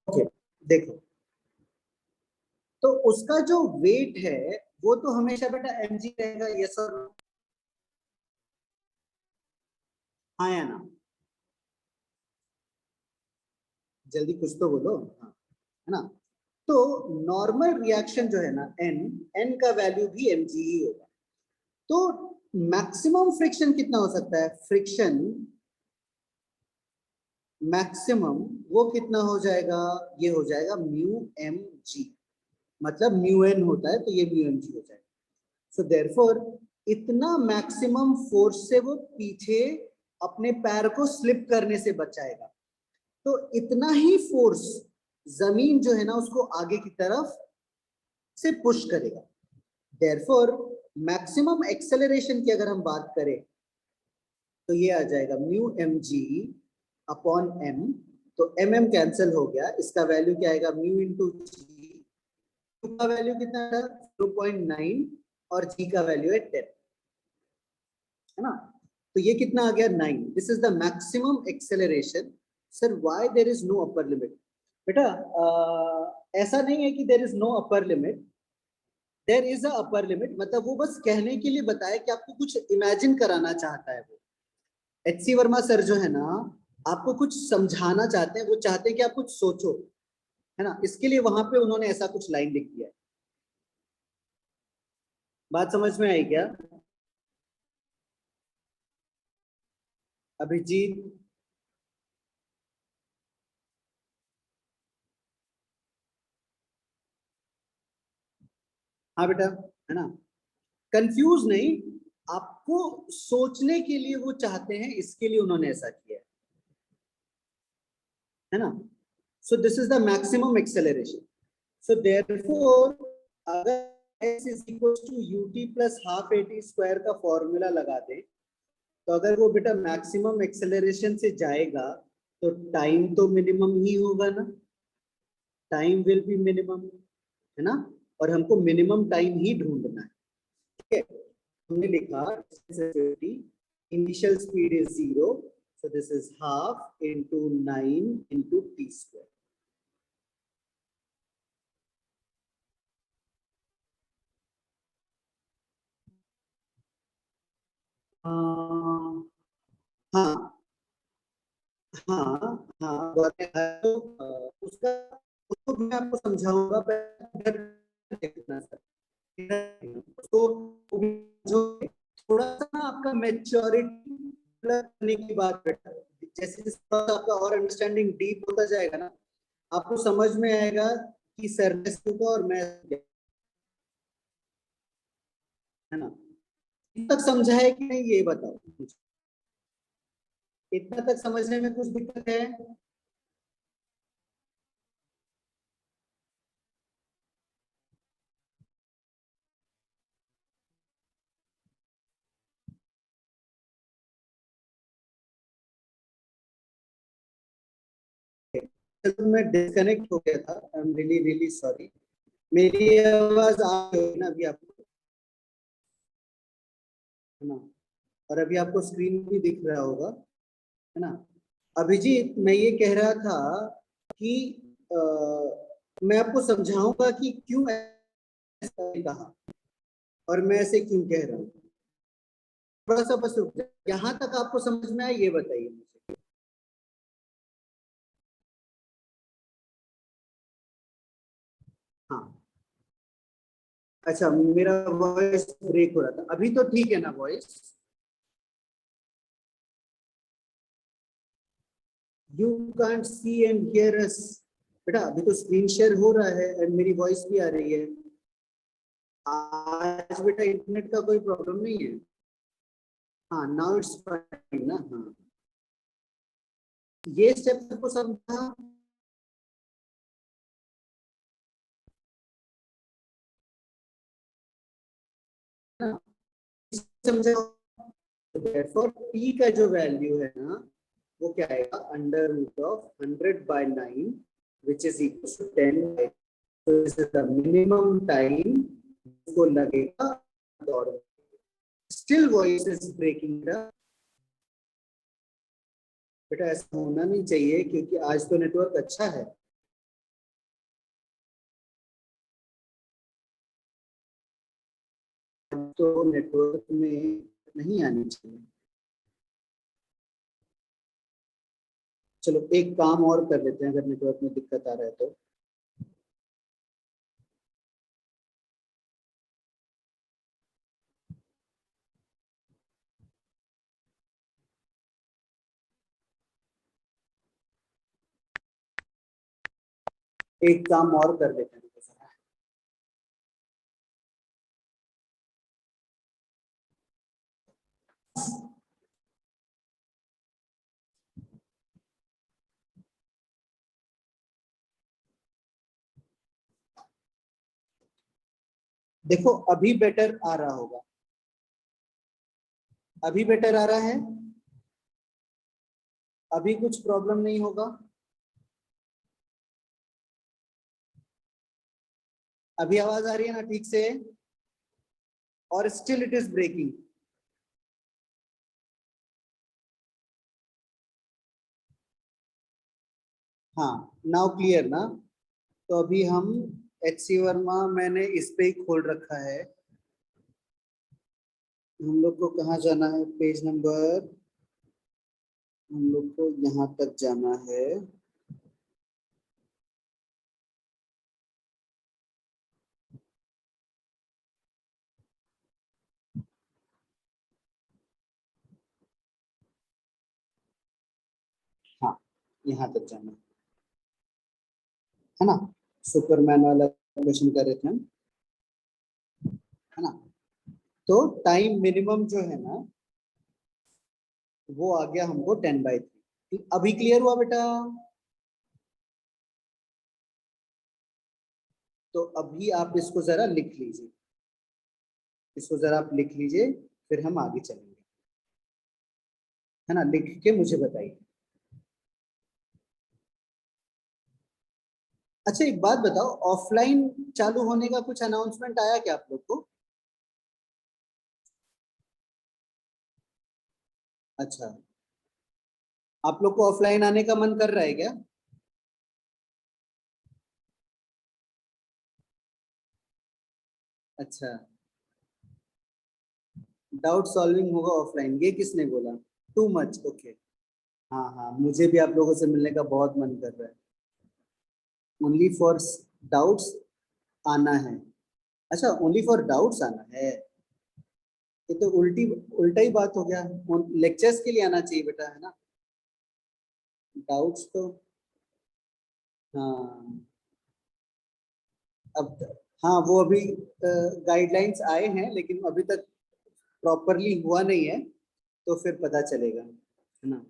ओके, देखो तो उसका जो वेट है वो तो हमेशा बेटा mg रहेगा, यस और नो, हाँ या ना, जल्दी कुछ तो बोलो, हाँ है ना। तो नॉर्मल रिएक्शन जो है ना n, n का वैल्यू भी mg ही होगा। तो मैक्सिमम फ्रिक्शन कितना हो सकता है, फ्रिक्शन मैक्सिमम वो कितना हो जाएगा, ये हो जाएगा म्यू एम जी, मतलब म्यू एन होता है तो ये म्यू एम जी हो जाएगा। सो देयरफॉर इतना मैक्सिमम फोर्स से वो पीछे अपने पैर को स्लिप करने से बचाएगा, तो इतना ही फोर्स जमीन जो है ना उसको आगे की तरफ से पुश करेगा। देयरफॉर मैक्सिमम एक्सेलरेशन की अगर हम बात करें तो ये आ जाएगा mu m g upon m, तो एम एम कैंसिल हो गया, इसका वैल्यू क्या आएगा म्यू इंटू जी, का वैल्यू कितना है 0.9 और जी का वैल्यू है 10, है ना। तो ये कितना आ गया 9, this is the maximum acceleration. Sir why there is no upper limit, बेटा ऐसा नहीं है कि there is no upper limit, there is a upper limit, मतलब वो बस कहने के लिए बताया कि आपको कुछ इमेजिन कराना चाहता है वो। एच सी वर्मा सर जो है ना आपको कुछ समझाना चाहते हैं, वो चाहते हैं कि आप कुछ सोचो, है ना, इसके लिए वहां पे उन्होंने ऐसा कुछ लाइन लिख दिया है। बात समझ में आई क्या, अभिजीत? हाँ बेटा, है ना, कंफ्यूज नहीं, आपको सोचने के लिए वो चाहते हैं, इसके लिए उन्होंने ऐसा किया है ना। So this is the maximum acceleration. So therefore अगर s is equals to ut plus half at square का फॉर्मूला लगा दे, तो अगर वो बेटा मैक्सिमम एक्सेलरेशन से जाएगा तो टाइम तो मिनिमम ही होगा ना, टाइम विल बी मिनिमम, है ना, और हमको मिनिमम टाइम ही ढूंढना है। ठीक है, हमने लिखा initial speed is 0, so this is half into 9 into t square। हाँ हाँ हाँ, तो उसका उसको मैं आपको समझाऊंगा, देखना सर, तो जो थोड़ा सा ना आपका मेच्योरिटी करने की बात बेटा, जैसे जैसे थोड़ा सा आपका और अंडरस्टैंडिंग डीप होता जाएगा ना, आपको समझ में आएगा कि सर ने सीखा और मैं, है ना, इतना तक समझा है कि नहीं ये बताओ मुझे, इतना तक समझने में कुछ दिक्कत है? तो मैं डिस्कनेक्ट हो गया था, I am really really sorry. मेरी आवाज आ रही है ना अभी आपको, है ना? और अभी आपको स्क्रीन भी दिख रहा होगा, है ना? अभिजीत, मैं ये कह रहा था कि अ, मैं आपको समझाऊंगा कि क्यों ऐसा कहा और मैं ऐसे क्यों कह रहा हूँ। थोड़ा सा बस रुक जाए, यहाँ तक आपको समझ में आया ये बताइए मुझे। हाँ, अच्छा, मेरा वॉइस ब्रेक हो रहा था, अभी तो ठीक है ना voice? You can't see and here अस। बेटा अभी तो स्क्रीन शेयर हो रहा है एंड मेरी वॉइस भी आ रही है। आज बेटा इंटरनेट का कोई प्रॉब्लम नहीं है। हाँ, नाउ इट्स फाइन ना? हाँ, ये स्टेप आपको समझा ना? समझा? therefore p का जो वैल्यू है ना, वो क्या आएगा? Under root of 100/9 which is equal to 10/, तो this is the minimum time को लगेगा दौड़। Still voice is breaking. बेटा ऐसा होना नहीं चाहिए क्योंकि आज तो नेटवर्क अच्छा है। तो नेटवर्क में नहीं आनी चाहिए। चलो एक काम और कर लेते हैं, अगर नेटवर्क में दिक्कत आ रहा है तो। एक काम और कर लेते हैं जरा। देखो अभी बेटर आ रहा होगा, अभी बेटर आ रहा है, अभी कुछ प्रॉब्लम नहीं होगा। अभी आवाज आ रही है ना ठीक से? और स्टिल इट इज ब्रेकिंग? हाँ, नाउ क्लियर ना? तो अभी हम एच सी वर्मा मैंने इस पे ही खोल रखा है। हम लोग को कहाँ जाना है? पेज नंबर, हम लोग को यहाँ तक जाना है। हाँ, यहाँ तक जाना है ना? सुपरमैन वाला क्वेश्चन कर रहे थे हम, है ना? तो टाइम मिनिमम जो है ना, वो आ गया हमको 10/3। अभी क्लियर हुआ बेटा? तो अभी आप इसको जरा लिख लीजिए, इसको जरा आप लिख लीजिए, फिर हम आगे चलेंगे, है ना? लिख के मुझे बताइए। अच्छा एक बात बताओ, ऑफलाइन चालू होने का कुछ अनाउंसमेंट आया क्या आप लोग को? अच्छा, आप लोग को ऑफलाइन आने का मन कर रहा है क्या? अच्छा, डाउट सॉल्विंग होगा ऑफलाइन, ये किसने बोला? Too much, okay. हाँ हाँ, मुझे भी आप लोगों से मिलने का बहुत मन कर रहा है। ओनली फॉर डाउट्स आना है? अच्छा, ओनली फॉर डाउट्स आना है? ये तो उल्टा ही बात हो गया। लेक्चर्स के लिए आना चाहिए बेटा, है ना? डाउट्स तो, हाँ, अब, हाँ वो अभी गाइडलाइंस आए हैं लेकिन अभी तक प्रॉपरली हुआ नहीं है, तो फिर पता चलेगा, है ना?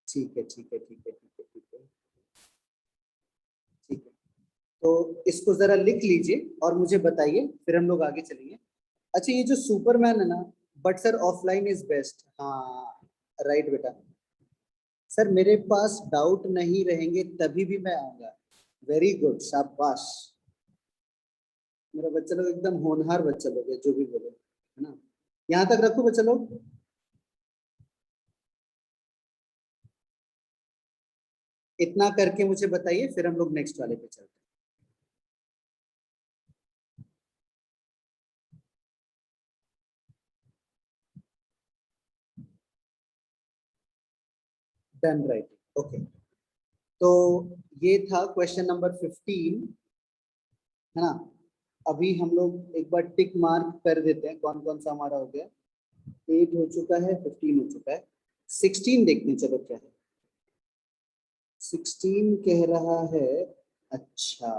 ठीक है ठीक है ठीक है ठीक है ठीक है ठीक है। तो इसको जरा लिख लीजिए और मुझे बताइए, फिर हम लोग आगे चलेंगे। अच्छा, ये जो सुपरमैन है ना, but sir offline is best, हाँ राइट बेटा। सर मेरे पास डाउट नहीं रहेंगे तभी भी मैं आऊंगा। वेरी गुड, शाबाश। मेरा बच्चा लोग एकदम होनहार बच्चा लोग है, जो भी बोले, है ना। यहाँ तक रखो बच्चा लोग। इतना करके मुझे बताइए, फिर हम लोग नेक्स्ट वाले पे चलते हैं। Done writing, okay. तो ये था क्वेश्चन नंबर 15, है ना। अभी हम लोग एक बार टिक मार्क कर देते हैं कौन कौन सा हमारा हो गया। 8 हो चुका है, 15 हो चुका है। 16 देखते हैं, चलो क्या है। 16 कह रहा है, अच्छा,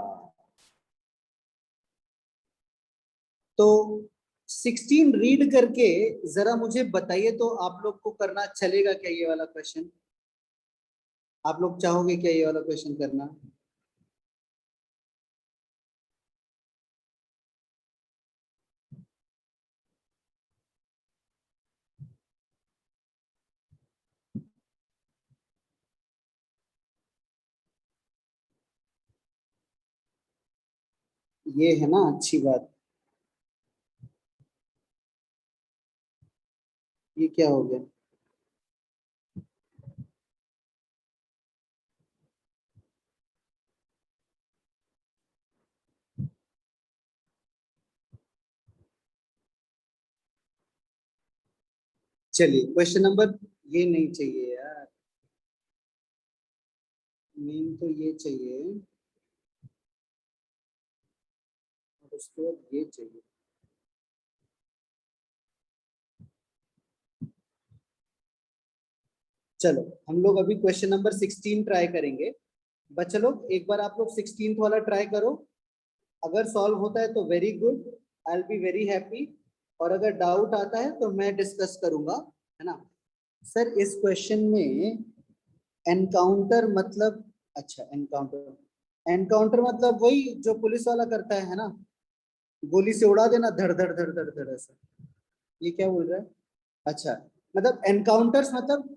तो 16 रीड करके जरा मुझे बताइए तो आप लोग को करना चलेगा क्या ये वाला क्वेश्चन? आप लोग चाहोगे क्या ये वाला क्वेश्चन करना? ये है ना अच्छी बात। ये क्या हो गया? चलिए क्वेश्चन नंबर, ये नहीं चाहिए यार, मेन तो ये चाहिए और उसके बाद ये चाहिए। चलो हम लोग अभी क्वेश्चन नंबर 16 ट्राई करेंगे। बच्चे लोग एक बार आप लोग 16th वाला ट्राई करो। अगर सॉल्व होता है तो very good, I will be very happy. और अगर डाउट आता है तो मैं डिस्कस करूंगा, है ना। सर इस क्वेश्चन में एनकाउंटर मतलब, अच्छा एनकाउंटर, एनकाउंटर मतलब वही जो पुलिस वाला करता है ना, गोली से उड़ा देना, धड़ धड़ धड़ धड़ धड़ ऐसा। ये क्या बोल रहा है? अच्छा, मतलब एनकाउंटर्स मतलब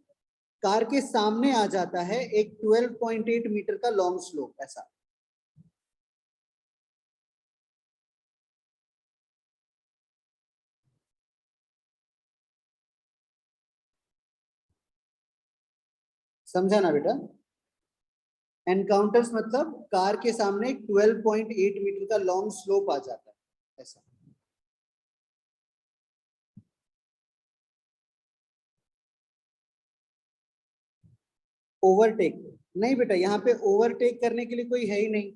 कार के सामने आ जाता है एक 12.8 मीटर का लॉन्ग स्लोप ऐसा। समझा ना बेटा? एनकाउंटर्स मतलब कार के सामने 12.8 मीटर का लॉन्ग स्लोप आ जाता है ऐसा। ओवरटेक? नहीं बेटा, यहाँ पे ओवरटेक करने के लिए कोई है ही नहीं।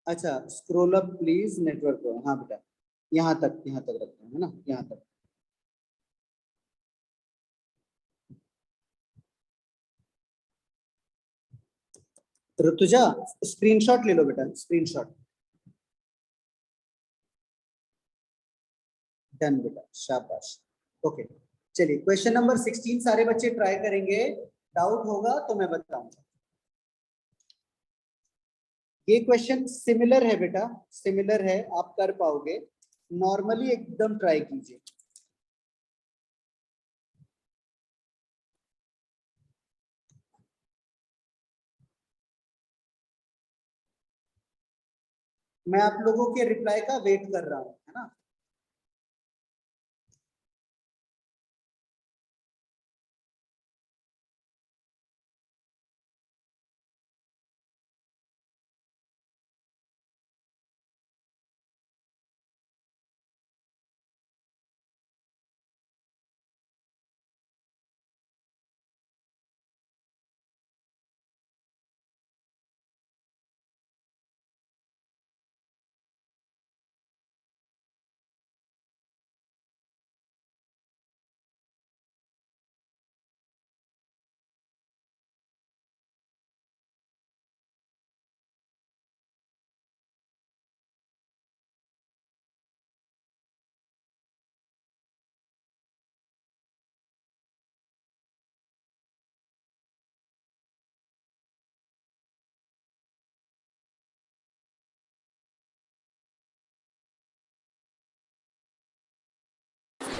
अच्छा, स्क्रॉल अप प्लीज नेटवर्क को, हाँ बेटा, यहाँ तक रखते हैं, है ना, यहाँ तक। ऋतुजा, स्क्रीनशॉट ले लो बेटा, स्क्रीनशॉट। डन बेटा, शाबाश। ओके, चलिए क्वेश्चन नंबर 16 सारे बच्चे ट्राई करेंगे। डाउट होगा तो मैं बताऊंगा। ये क्वेश्चन सिमिलर है बेटा, सिमिलर है, आप कर पाओगे। नॉर्मली एकदम ट्राई कीजिए। मैं आप लोगों के रिप्लाई का वेट कर रहा हूं, है ना।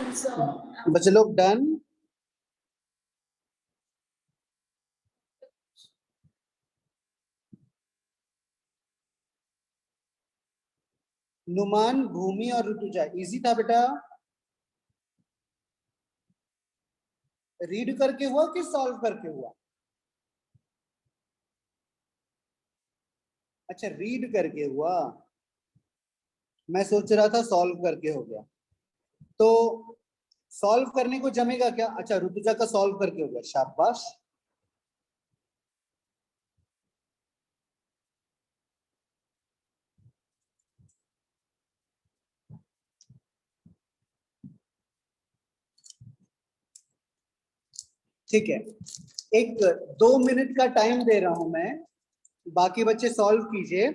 बच्चे लोग डन? नुमान, भूमि और ऋतुजा, इजी था बेटा। रीड करके हुआ कि सॉल्व करके हुआ? अच्छा, रीड करके हुआ। मैं सोच रहा था सॉल्व करके हो गया। तो सॉल्व करने को जमेगा क्या? अच्छा, ऋतुजा का सॉल्व करके हो गया, शाबाश। ठीक है, एक 2 मिनट का टाइम दे रहा हूं मैं, बाकी बच्चे सॉल्व कीजिए,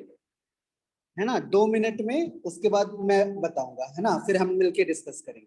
है ना, 2 मिनट में। उसके बाद मैं बताऊंगा, है ना, फिर हम मिलके डिस्कस करेंगे।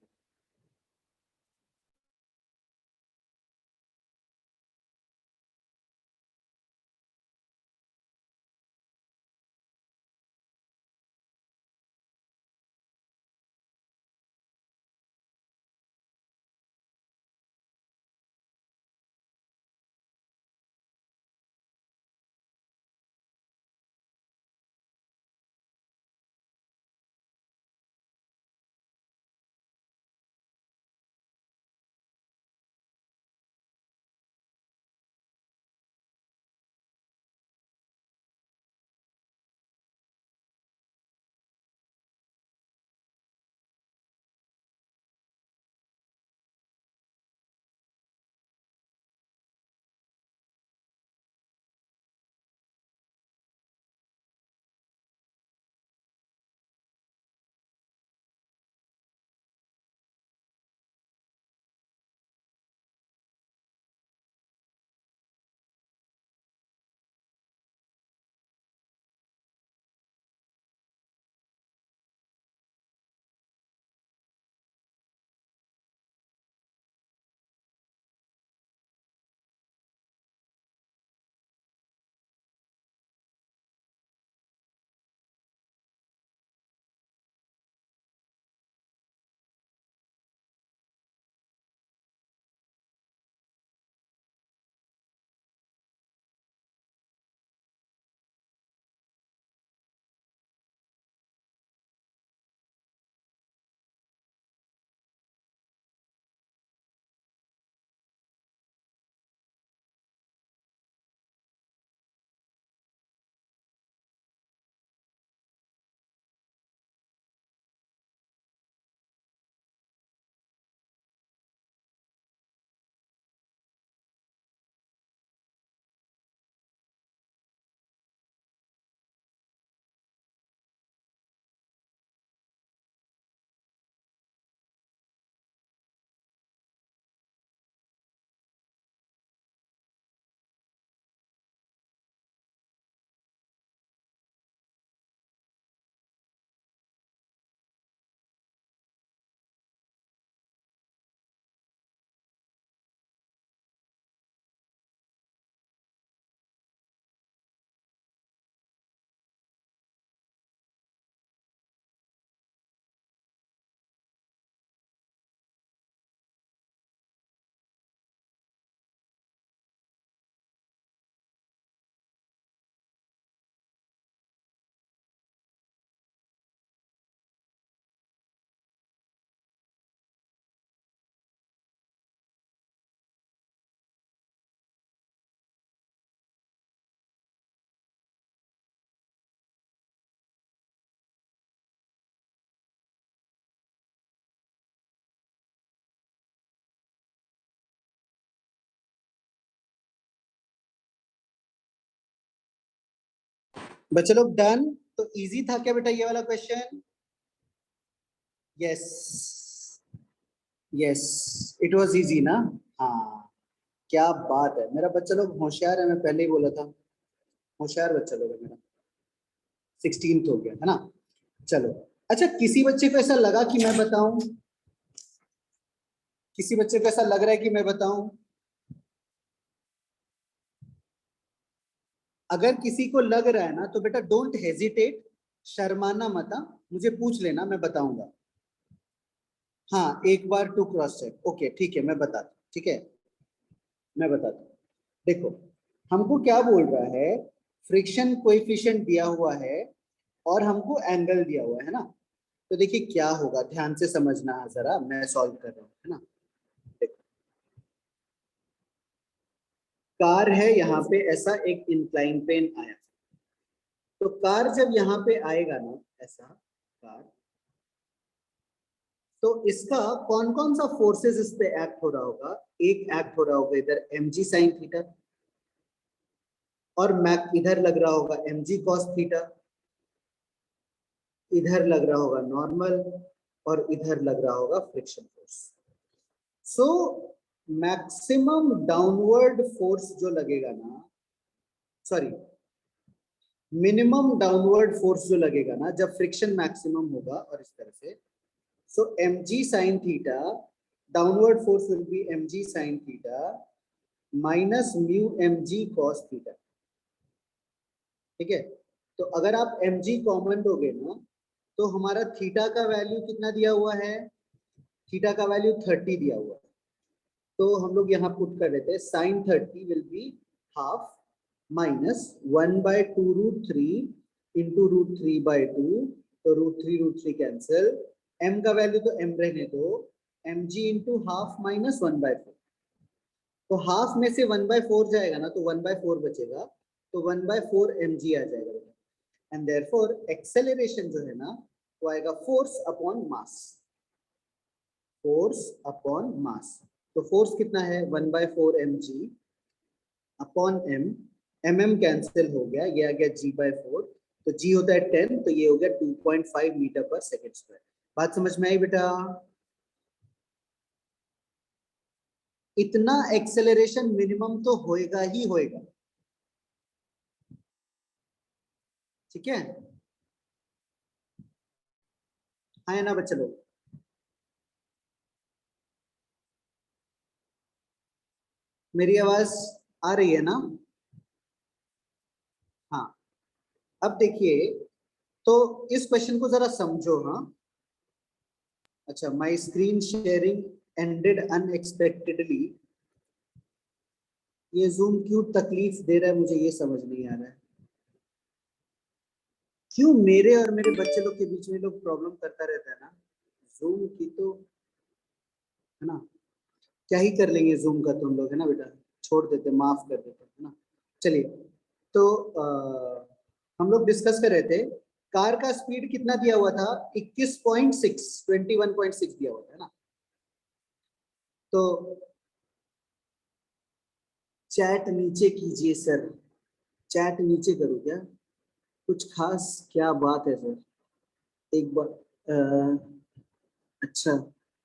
बच्चे लोग डन? तो इजी था क्या बेटा ये वाला question? Yes, yes, it was easy ना? हाँ, क्या बात है, मेरा बच्चा लोग होशियार है, मैं पहले ही बोला था, होशियार बच्चा लोग है मेरा। 16th हो गया है ना? चलो। अच्छा, किसी बच्चे को ऐसा लगा कि मैं बताऊं? किसी बच्चे को ऐसा लग रहा है कि मैं बताऊं? अगर किसी को लग रहा है ना तो बेटा डोंट हेजिटेट, शर्माना मत, हाँ? मुझे पूछ लेना, मैं बताऊंगा। हाँ, एक बार टू क्रॉस चेक। ओके ठीक है, मैं बताता हूँ। ठीक है, मैं बताता हूँ। देखो, हमको क्या बोल रहा है, फ्रिक्शन कोएफिशिएंट दिया हुआ है और हमको एंगल दिया हुआ है ना। तो देखिए क्या होगा, ध्यान से समझना है जरा, मैं सॉल्व कर रहा हूँ, है ना। देखो, कार है यहाँ पे, ऐसा एक इंक्लाइन प्लेन आया, तो कार जब यहाँ पे आएगा ना, ऐसा कार, तो इसका कौन कौन सा फोर्सेस इस पे एक्ट हो रहा होगा। एक एक्ट हो रहा होगा इधर mg sin थीटा, और मैक इधर लग रहा होगा mg cos थीटा, इधर लग रहा होगा नॉर्मल, और इधर लग रहा होगा friction force. So maximum downward force जो लगेगा ना, सॉरी, मिनिमम डाउनवर्ड फोर्स जो लगेगा ना जब फ्रिक्शन मैक्सिमम होगा, और इस तरह से, so mg sin theta, downward force will be mg sin theta minus mu mg cos theta। ठीक है, तो अगर आप mg कॉमन दोगे ना, तो हमारा थीटा का वैल्यू कितना दिया हुआ है, थीटा का वैल्यू 30 दिया हुआ है। तो हम लोग यहाँ पुट कर लेते हैं, sine 30 will be half minus 1/2√3 into √3/2, तो √3 कैंसिल, m का वैल्यू तो m रहने दो, mg इंटू हाफ माइनस 1/4, तो हाफ में से 1/4 जाएगा ना, तो 1/4 बचेगा, तो 1/4 mg आ जाएगा। एंड देयरफॉर एक्सेलरेशन जो है ना, वो आएगा force upon mass, force upon mass. तो फोर्स कितना है, 1/4 mg upon m, mm cancel हो गया, ये आ गया g/4, तो g होता है 10, तो ये हो गया 2.5 मीटर पर सेकेंड स्क्वायर। बात समझ में आई बेटा। इतना एक्सेलरेशन मिनिमम तो होएगा ही होएगा। ठीक है, हाँ ना बच्चे लोग, मेरी आवाज आ रही है ना। हाँ, अब देखिए, तो इस क्वेश्चन को जरा समझो। हाँ, अच्छा, my screen sharing ended unexpectedly. ये जूम क्यों तकलीफ दे रहा है, मुझे ये समझ नहीं आ रहा है, क्यों मेरे और मेरे बच्चे लोग के बीच में लोग प्रॉब्लम करता रहता है ना। जूम की तो, है ना, क्या ही कर लेंगे जूम का तो हम लोग, है ना बेटा, छोड़ देते, माफ कर देते, है ना। चलिए, तो हम लोग डिस्कस कर रहे थे, कार का स्पीड कितना दिया हुआ था, 21.6 दिया हुआ था ना। तो चैट नीचे कीजिए सर, चैट नीचे करो क्या, कुछ खास क्या बात है सर, एक बार अच्छा,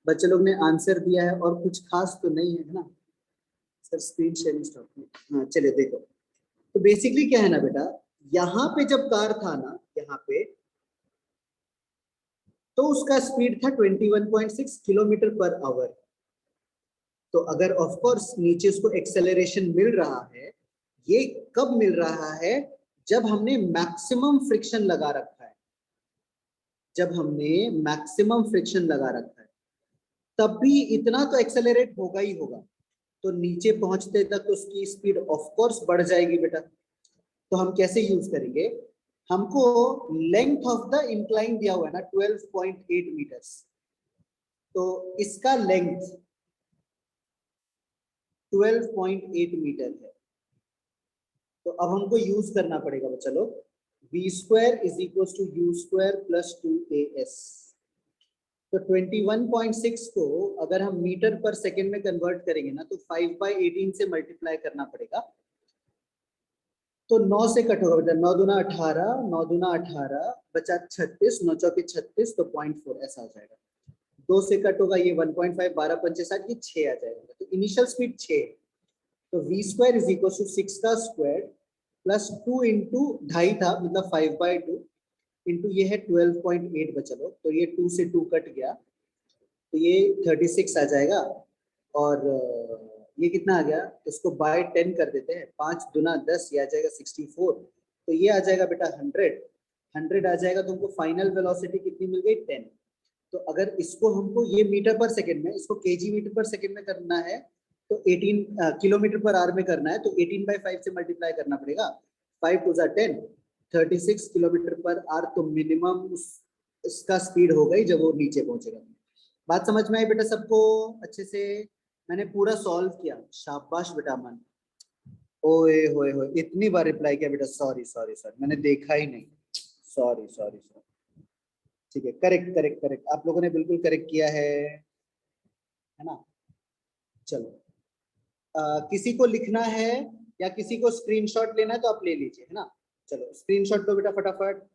बच्चे लोग ने आंसर दिया है और कुछ खास तो नहीं है ना सर, स्क्रीन शेयरिंग स्टॉप। हाँ चलिए देखो, तो बेसिकली क्या है ना बेटा, यहाँ पे जब कार था ना, यहाँ पे, तो उसका स्पीड था 21.6 किलोमीटर पर आवर। तो अगर ऑफ कोर्स नीचे उसको एक्सेलरेशन मिल रहा है, ये कब मिल रहा है, जब हमने मैक्सिमम फ्रिक्शन लगा रखा है, जब हमने मैक्सिमम फ्रिक्शन लगा रखा है, तब भी इतना तो एक्सेलरेट होगा ही होगा। तो नीचे पहुंचते तक उसकी स्पीड ऑफ कोर्स बढ़ जाएगी बेटा। तो हम कैसे यूज करेंगे, हमको लेंथ ऑफ द इंक्लाइन दिया हुआ है ना 12.8 मीटर्स, तो इसका लेंथ 12.8 मीटर है। तो अब हमको यूज करना पड़ेगा बच्चा लोग, v square is equal to u square plus 2as। तो 21.6 को अगर हम मीटर पर सेकेंड में कन्वर्ट करेंगे ना, तो 5/18 से मल्टीप्लाई करना पड़ेगा। तो 9 से कट होगा बेटा, 9 दूना 18, 9 दूना 18, बचा 36, 9 चौके 36, तो 0.4 ऐसा हो जाएगा। 2 से कट होगा ये 1.5, 12 पंचे 60, ये 6 आ जाएगा। तो इनिशियल स्पीड 6, तो v square is equal to 6 का स्क्वायर प्लस 2 इंटू ढाई था, मतलब 5/2 इंटू ये है 12.8 बचा लो, तो ये 2 से 2 कट गया, तो ये 36 आ जाएगा। और ये कितना आ गया, इसको बाय 10 कर देते हैं, 5 दूना 10, ये आ जाएगा 64, तो ये आ जाएगा बेटा 100 आ जाएगा। तुमको फाइनल वेलोसिटी कितनी मिल गई, 10। तो अगर इसको हमको ये मीटर पर सेकेंड में, इसको केजी मीटर पर सेकेंड में करना है तो 18 किलोमीटर पर आवर में करना है तो 18/5 से मल्टीप्लाई करना पड़ेगा। 5 2 जा 10, 36 किलोमीटर पर आवर तो मिनिमम इसका स्पीड होगा ही जब वो नीचे पहुंचेगा। बात समझ में आई बेटा सबको अच्छे से? मैंने पूरा सॉल्व किया, शाबाश बेटा मन। ओए होए होए, इतनी बार रिप्लाई किया बेटा, सॉरी सॉरी सॉरी, मैंने देखा ही नहीं, सॉरी सॉरी सॉरी। ठीक है, करेक्ट करेक्ट करेक्ट, आप लोगों ने बिल्कुल करेक्ट किया है ना? चलो किसी को लिखना है या किसी को स्क्रीनशॉट लेना है तो आप ले लीजिए, है ना? चलो स्क्रीनशॉट लो बेटा फटाफट।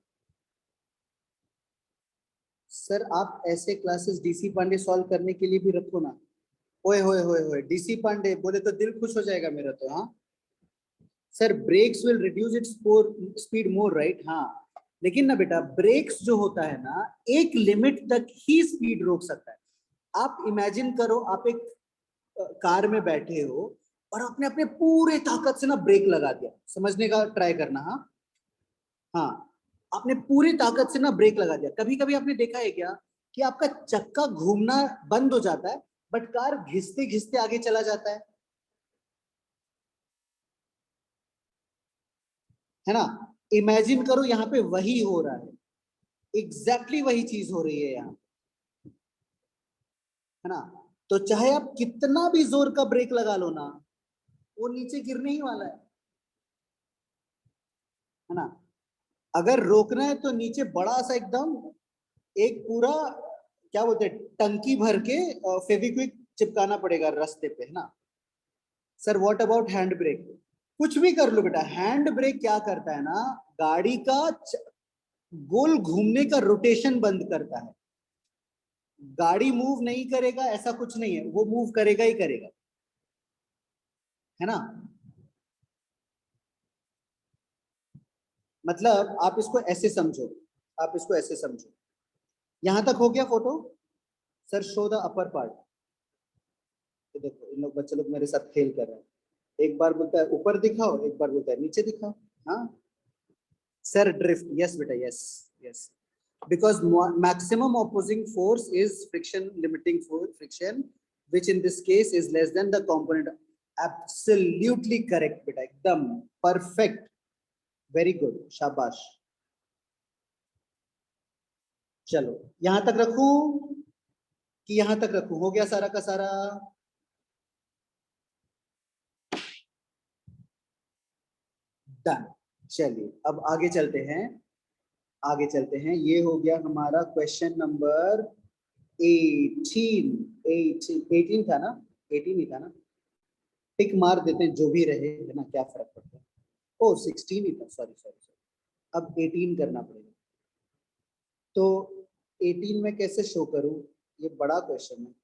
सर आप ऐसे क्लासेस डीसी पांडे सॉल्व करने के लिए भी रखो ना। ओए होए होए होए, डीसी पांडे बोले तो दिल खुश हो जाएगा मेरा तो। हाँ sir, brakes will reduce its speed more, right? हाँ, लेकिन ना बेटा ब्रेक्स जो होता है ना, एक लिमिट तक ही स्पीड रोक सकता है। आप इमेजिन करो, आप एक कार में बैठे हो और आपने अपने पूरे ताकत से ना ब्रेक लगा दिया, समझने का ट्राई करना। हाँ हाँ, आपने पूरी ताकत से ना ब्रेक लगा दिया। कभी कभी आपने देखा है क्या कि आपका चक्का घूमना बंद हो जाता है बट कार घिसते घिसते आगे चला जाता है ना? इमेजिन करो यहाँ पे वही हो रहा है, एग्जैक्टली वही चीज हो रही है यहाँ, है ना? तो चाहे आप कितना भी जोर का ब्रेक लगा लो ना, वो नीचे गिरने ही वाला है ना? अगर रोकना है तो नीचे बड़ा सा एकदम एक पूरा क्या बोलते हैं टंकी भर के फेविक्विक चिपकाना पड़ेगा रास्ते पे, है ना? Sir what about hand brake? कुछ भी कर लो बेटा, हैंड ब्रेक क्या करता है ना, गाड़ी का गोल घूमने का रोटेशन बंद करता है। गाड़ी मूव नहीं करेगा ऐसा कुछ नहीं है, वो मूव करेगा ही करेगा, है ना? मतलब आप इसको ऐसे समझो, आप इसको ऐसे समझो। यहां तक हो गया photo? Sir show the upper part. देखो इन लोग बच्चे लोग मेरे साथ खेल कर रहे हैं, एक बार बोलता है ऊपर दिखाओ, एक बार बोलता है नीचे दिखाओ। हाँ सर ड्रिफ्ट, यस बेटा, yes yes, because maximum opposing force is friction limiting friction, which in this case is less than the component. Absolutely correct beta, एकदम perfect, very good, शाबाश। चलो यहां तक रखूं कि यहां तक रखूं? हो गया सारा का सारा? डन। चलिए अब आगे चलते हैं, आगे चलते हैं। ये हो गया हमारा क्वेश्चन नंबर 18। 18 था ना? 18 ही था ना? टिक मार देते हैं जो भी रहे, है ना, क्या फर्क पड़ता है। ओ 16 ही था, सॉरी सॉरी सॉरी, अब 18 करना पड़ेगा। तो 18 में कैसे शो करूं, ये बड़ा क्वेश्चन है।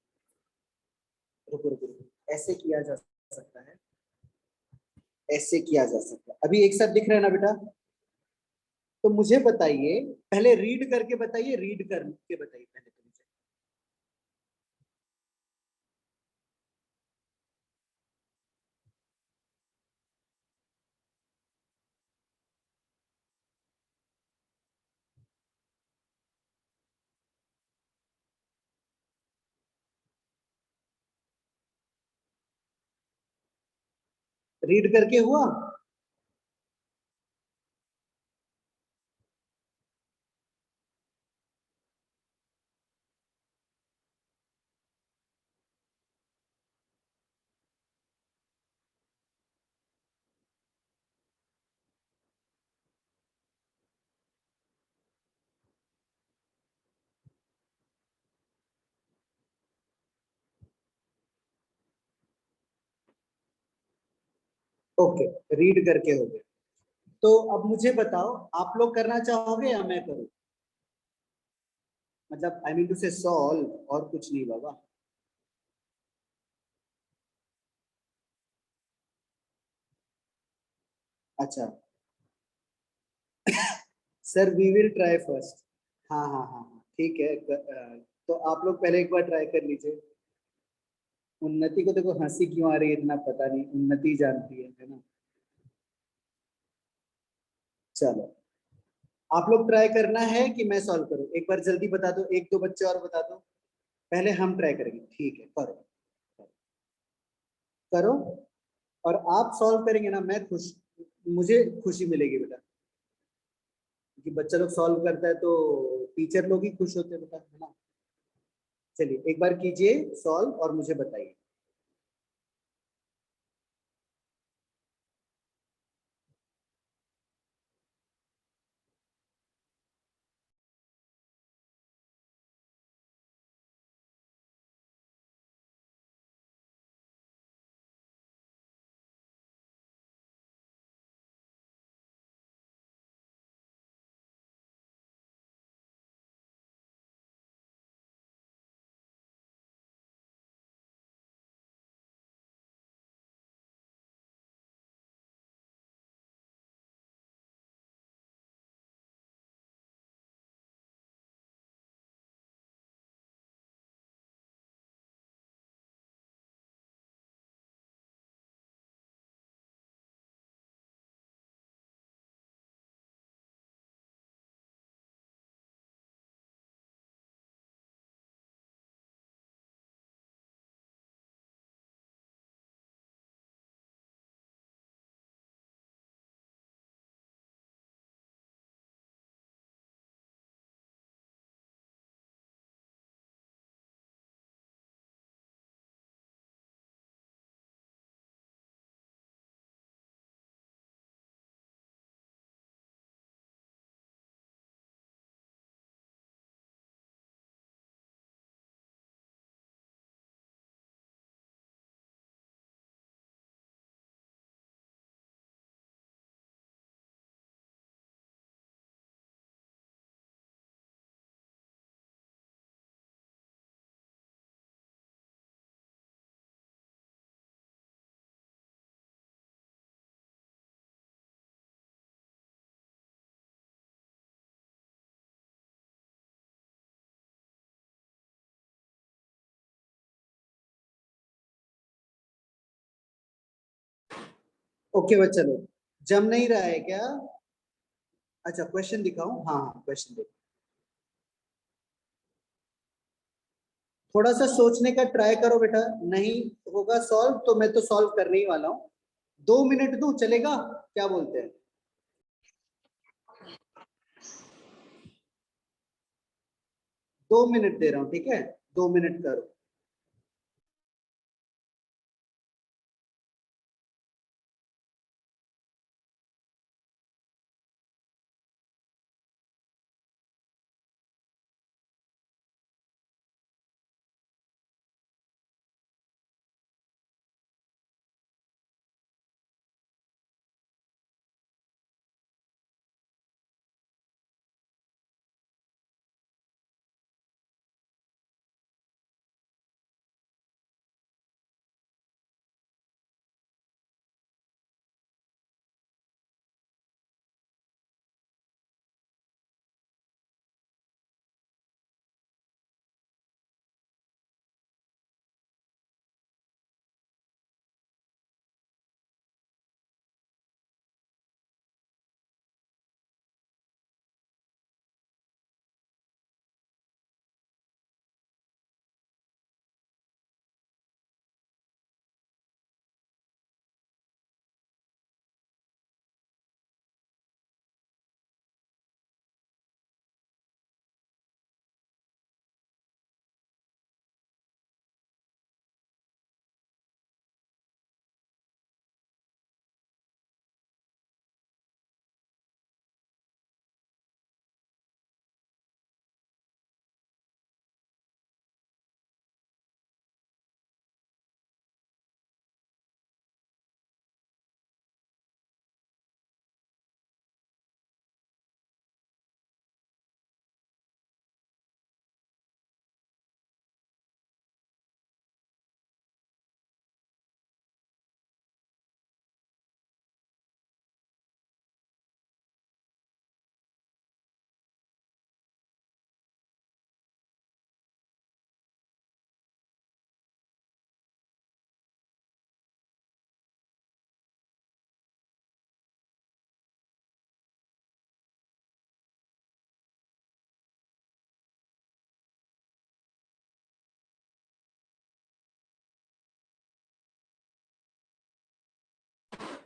रुको रुको रुको, ऐसे किया जा सकता है, ऐसे किया जा सकता है। अभी एक साथ दिख रहा है ना बेटा? तो मुझे बताइए, पहले रीड करके बताइए, रीड करके बताइए पहले तो मुझे। रीड करके हुआ? ओके, रीड करके हो गया। तो अब मुझे बताओ, आप लोग करना चाहोगे या मैं करूं? मतलब I mean to say solve, और कुछ नहीं बाबा। अच्छा sir we will try first. हाँ हाँ हाँ हाँ ठीक है, तो आप लोग पहले एक बार ट्राई कर लीजिए। उन्नति को देखो हंसी क्यों आ रही है इतना पता नहीं, उन्नति जानती है ना? चलो आप लोग ट्राई करना है कि मैं सॉल्व करूं? एक बार जल्दी बता दो, एक दो बच्चे और बता दो। पहले हम ट्राई करेंगे, ठीक है, करो करो। और आप सॉल्व करेंगे ना, मैं खुश, मुझे खुशी मिलेगी बेटा, कि बच्चा लोग सॉल्व करता है तो टीचर लोग ही खुश होते हैं बेटा, है ना। चलिए एक बार कीजिए सॉल्व और मुझे बताइए। ओके बच्चा लोग, जम नहीं रहा है क्या? अच्छा क्वेश्चन दिखाऊं? हाँ हाँ क्वेश्चन देखो। थोड़ा सा सोचने का ट्राई करो बेटा, नहीं होगा सॉल्व तो मैं तो सॉल्व करने ही वाला हूँ। 2 मिनट दूं चलेगा? क्या बोलते हैं? 2 मिनट दे रहा हूँ, ठीक है, 2 मिनट करो।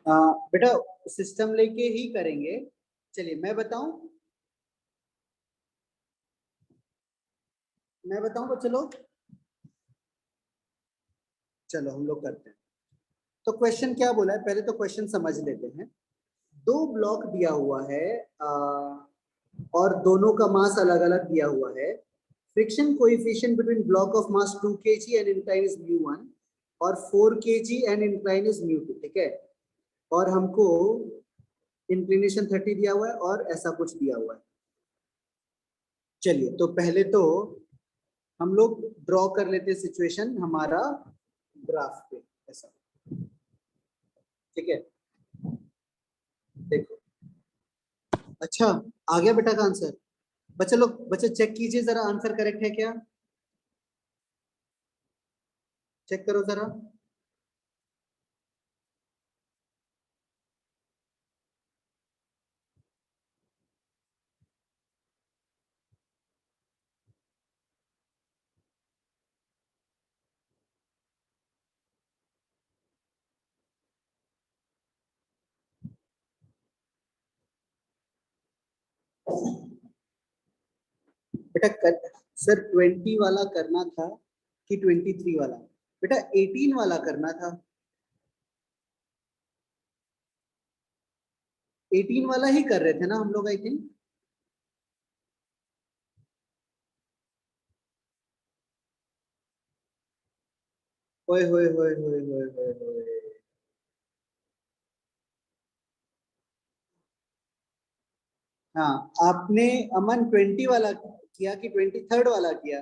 बेटा सिस्टम लेके ही करेंगे। चलिए मैं बताऊं बच्चे लोग, चलो हम लोग करते हैं। तो क्वेश्चन क्या बोला है, पहले तो क्वेश्चन समझ लेते हैं। दो ब्लॉक दिया हुआ है और दोनों का मास अलग अलग दिया हुआ है। Friction coefficient between block of mass 2 kg and incline is μ1 और 4 kg एंड इंक्लाइन इज μ2, ठीक है। और हमको इंक्लिनेशन 30 दिया हुआ है और ऐसा कुछ दिया हुआ है। चलिए तो पहले तो हम लोग ड्रॉ कर लेते हैं सिचुएशन हमारा ग्राफ पे, ऐसा, ठीक है। देखो, अच्छा आ गया बेटा का आंसर। बच्चे लोग, बच्चे चेक कीजिए जरा आंसर करेक्ट है क्या, चेक करो जरा। बेटा सर 20 वाला करना था कि 23 वाला? बेटा 18 वाला करना था, 18 वाला ही कर रहे थे ना हम लोग, आई थिंक। ओए होए होए होए होए होए होए। हाँ, आपने अमन 20 वाला किया कि 23rd वाला किया?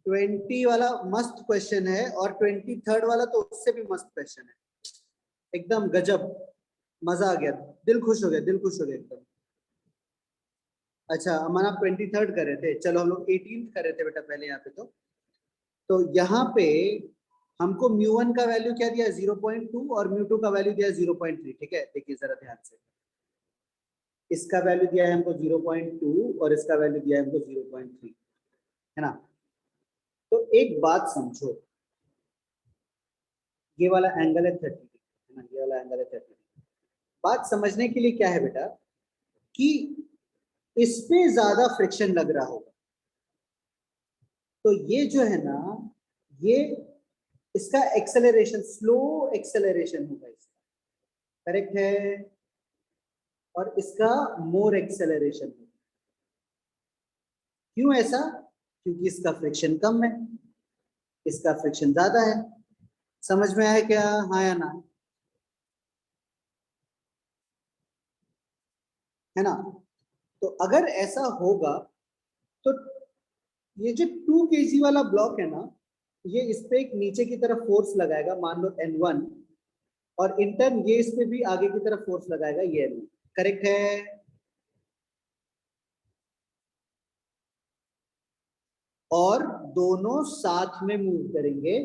20 वाला मस्त क्वेश्चन है और 23rd वाला तो उससे भी मस्त क्वेश्चन है, एकदम गजब, मजा आ गया, दिल खुश हो गया, दिल खुश हो गया एकदम। अच्छा अमन आप 23rd कर रहे थे, चलो हम लोग 18th कर रहे थे बेटा पहले यहाँ पे। तो यहाँ पे हमको μ1 का वैल्यू क्या दिया, 0.2 और μ2 का वैल्यू दिया 0.3, ठीक है। देखिए जरा ध्यान से, इसका वैल्यू दिया है हमको 0.2 और इसका वैल्यू दिया है हमको 0.3, है ना। तो एक बात समझो, ये वाला एंगल है 30, है ना, ये वाला एंगल है 30। बात समझने के लिए क्या है बेटा कि इस पे ज्यादा फ्रिक्शन लग रहा होगा, तो ये जो है ना, ये इसका एक्सेलरेशन, स्लो एक्सेलरेशन होगा इसका, करेक्ट है। और इसका मोर एक्सेलरेशन होगा। क्यों ऐसा? क्योंकि इसका फ्रिक्शन कम है, इसका फ्रिक्शन ज्यादा है। समझ में आया क्या, हाँ या ना? है ना। तो अगर ऐसा होगा तो ये जो 2 kg वाला ब्लॉक है ना, ये इस पे एक नीचे की तरफ फोर्स लगाएगा, मान लो N1, और इंटर्न ये इस पे भी आगे की तरफ फोर्स लगाएगा, ये N1, करेक्ट है। और दोनों साथ में मूव करेंगे,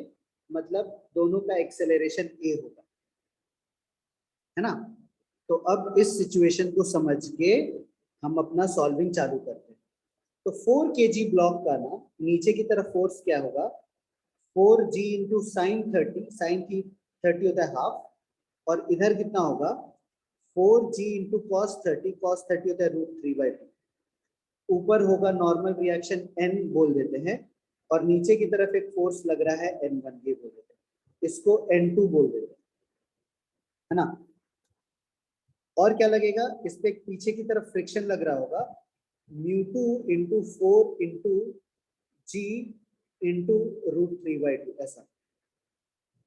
मतलब दोनों का एक्सेलरेशन ए होगा, है ना। तो अब इस सिचुएशन को समझ के हम अपना सॉल्विंग चालू करते हैं। तो 4 kg ब्लॉक का ना नीचे की तरफ फोर्स क्या होगा, 4g इंटू साइन 30, साइन की 30 होता है हाफ, और इधर कितना होगा, 4g इंटू कॉस 30, कॉस 30 होता है √3/2। ऊपर होगा नॉर्मल रिएक्शन n बोल देते हैं, और नीचे की तरफ एक फोर्स लग रहा है N1, ये बोल देते हैं, इसको N2 बोल देते हैं, है ना। और क्या लगेगा, इस पे पीछे की तरफ फ्रिक्शन लग रहा होगा, μ2 इंटू 4 इंटू जी इंटू √3/2, ऐसा।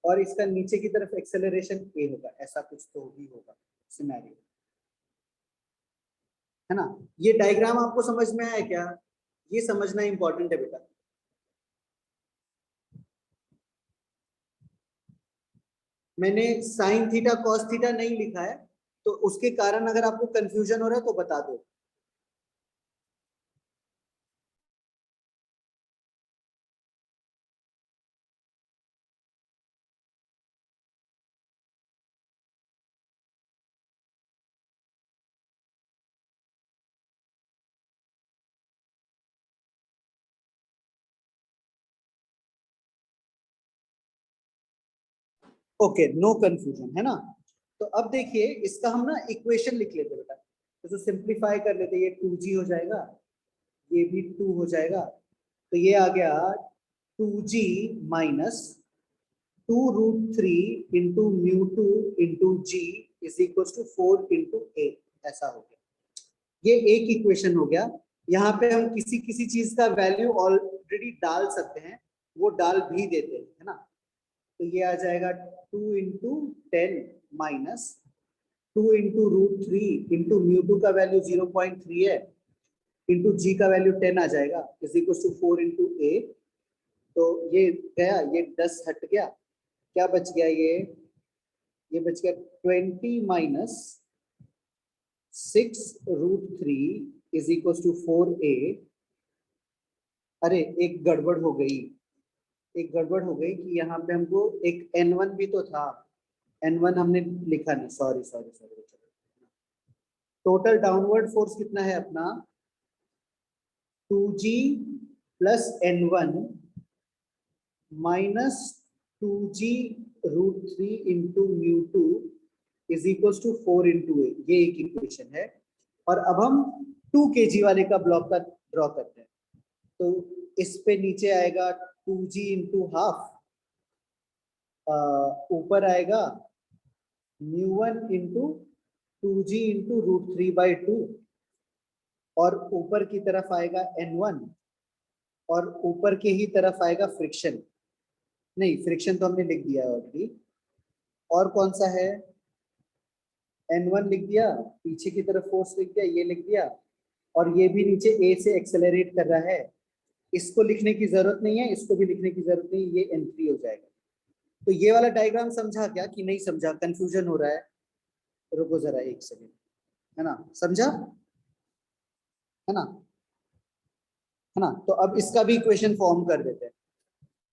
और इसका नीचे की तरफ एक्सेलरेशन ए होगा, ऐसा कुछ तो ही होगा सिनेरियो, है ना। ये डायग्राम आपको समझ में आया क्या? ये समझना इंपॉर्टेंट है बेटा। मैंने साइन थीटा कॉस थीटा नहीं लिखा है, तो उसके कारण अगर आपको कंफ्यूजन हो रहा है तो बता दो। ओके, नो कंफ्यूजन है ना। तो अब देखिए इसका हम ना इक्वेशन लिख लेते बेटा, तो सिंप्लीफाई कर लेते, ये 2g हो जाएगा, ये भी 2 हो जाएगा, तो ये आ गया 2g minus 2√3 into mu 2 into g is equal to 4 into a, ऐसा हो गया। ये एक इक्वेशन हो गया। यहाँ पे हम किसी किसी चीज का वैल्यू ऑलरेडी डाल सकते हैं, वो डाल भी देते हैं, है ना। तो ये आ जाएगा 2 into 10 minus 2 into √3 into mu 2 का वैल्यू 0.3 है, इंटू जी का वैल्यू 10 आ जाएगा, इज इक्वल टू 4 इंटू ए। तो ये गया, ये 10 हट गया, क्या बच गया, ये बच गया 20 minus 6√3 is equal to 4a। अरे एक गड़बड़ हो गई, एक गड़बड़ हो गई कि यहाँ पे हमको एक n1 भी तो था, n1 हमने लिखा नहीं, sorry sorry sorry. Total downward force कितना है अपना, 2g plus n1 minus 2g√3 into mu 2 is equal to 4 into ए, ये एक इक्वेशन है। और अब हम 2 kg वाले का ब्लॉक का ड्रॉ करते हैं, तो इस पे नीचे आएगा 2g इंटू हाफ, ऊपर आएगा μ1 इंटू 2g इंटू √3/2, और ऊपर की तरफ आएगा n1, और ऊपर के ही तरफ आएगा फ्रिक्शन, नहीं फ्रिक्शन तो हमने लिख दिया है ऑलरेडी। और कौन सा है, n1 लिख दिया, पीछे की तरफ फोर्स लिख दिया, ये लिख दिया, और ये भी नीचे a से एक्सेलरेट कर रहा है, इसको लिखने की जरूरत नहीं है, इसको भी लिखने की जरूरत नहीं, ये n3 हो जाएगा। तो ये वाला डायग्राम समझा क्या कि नहीं समझा, कंफ्यूजन हो रहा है, रुको जरा एक सेकेंड, है ना, समझा है ना, है ना। तो अब इसका भी इक्वेशन फॉर्म कर देते हैं।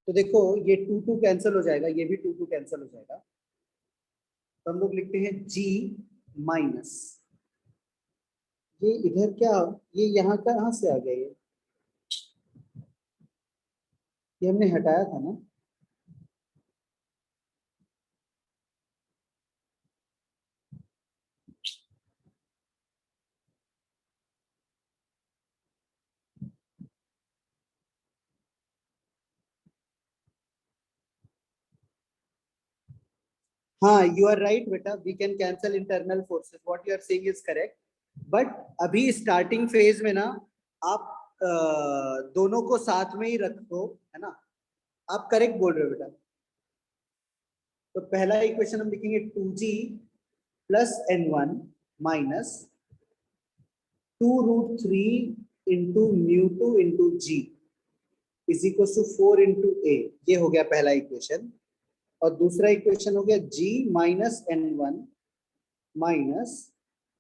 तो देखो ये 2 कैंसिल हो जाएगा, ये भी 2 कैंसिल हो जाएगा, तो हम लोग लिखते हैं g माइनस, ये इधर क्या, ये यहाँ कहाँ से आ गया, ये हमने हटाया था ना, हाँ यू आर राइट बेटा, we can cancel internal forces, what you are saying is correct. But अभी स्टार्टिंग फेज में ना आप दोनों को साथ में ही रखो, है ना, आप करेक्ट बोल रहे हो बेटा। तो पहला इक्वेशन हम लिखेंगे 2g plus n1 minus 2√3 into mu 2 into g is equal to 4 into ए, ये हो गया पहला इक्वेशन। और दूसरा इक्वेशन हो गया g minus n1 minus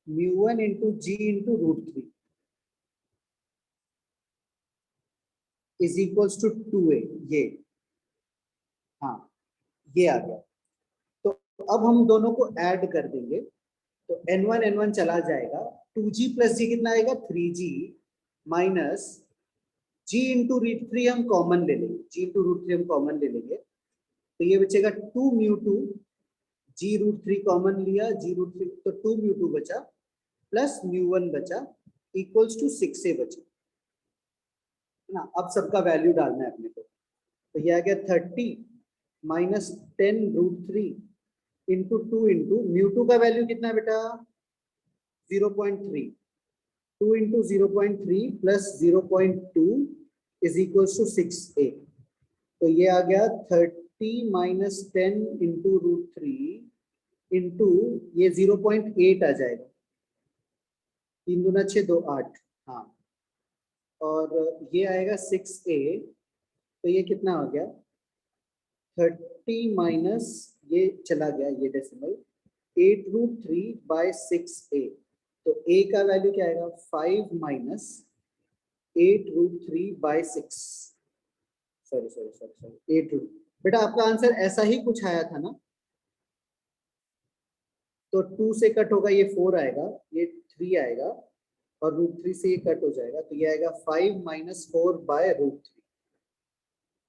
μ1 into g into √3 is equal to 2a, ये, हाँ ये आ गया। तो अब हम दोनों को ऐड कर देंगे, तो n1 चला जाएगा, 2g प्लस जी कितना आएगा 3g माइनस g इंटू √3 हम कॉमन ले लेंगे, g इंटू √3 हम कॉमन ले लेंगे, तो ये बचेगा 2 म्यू 2, जी √3 कॉमन लिया, जी √3 तो 2 म्यू 2 बचा, प्लस μ1 बचा, इक्वल्स टू 6a बचा, है ना। अब सबका वैल्यू डालना है अपने को, तो ये आ गया 30 माइनस 10√3 इंटू 2 इंटू म्यू 2 का वैल्यू कितना है बेटा 0.3, 2 into 0.3 plus 0.2 is equal to 6a, तो ये आ गया 30 माइनस 10 इंटू √3 इंटू ये 0.8 आ जाएगा, 3 दूना 6 2 8, हाँ, और ये आएगा 6a, तो ये कितना हो गया 30 माइनस ये चला गया ये डेसिमल 8√3/6a, तो a का वैल्यू क्या आएगा 5 minus 8√3/6, sorry sorry sorry sorry 8 बेटा आपका आंसर ऐसा ही कुछ आया था ना, तो 2 से कट होगा ये 4 आएगा, ये 3 आएगा, और √3 से ये कट हो जाएगा, तो ये आएगा 5 माइनस 4/√3,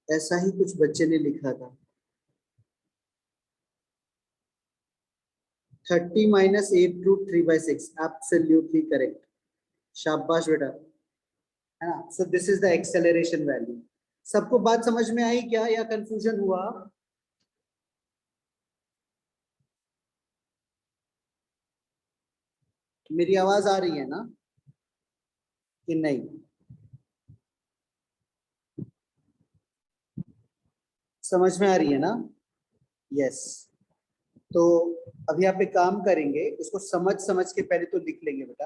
ऐसा ही कुछ बच्चे ने लिखा था। 30 माइनस 8 रूट 3/6, एब्सोल्युटली करेक्ट, शाबाश बेटा, है ना। So this is the acceleration value. सबको बात समझ में आई क्या या कंफ्यूजन हुआ? मेरी आवाज आ रही है ना कि नहीं? समझ में आ रही है ना? यस। तो अभी आप एक काम करेंगे, इसको समझ समझ के पहले तो लिख लेंगे बेटा।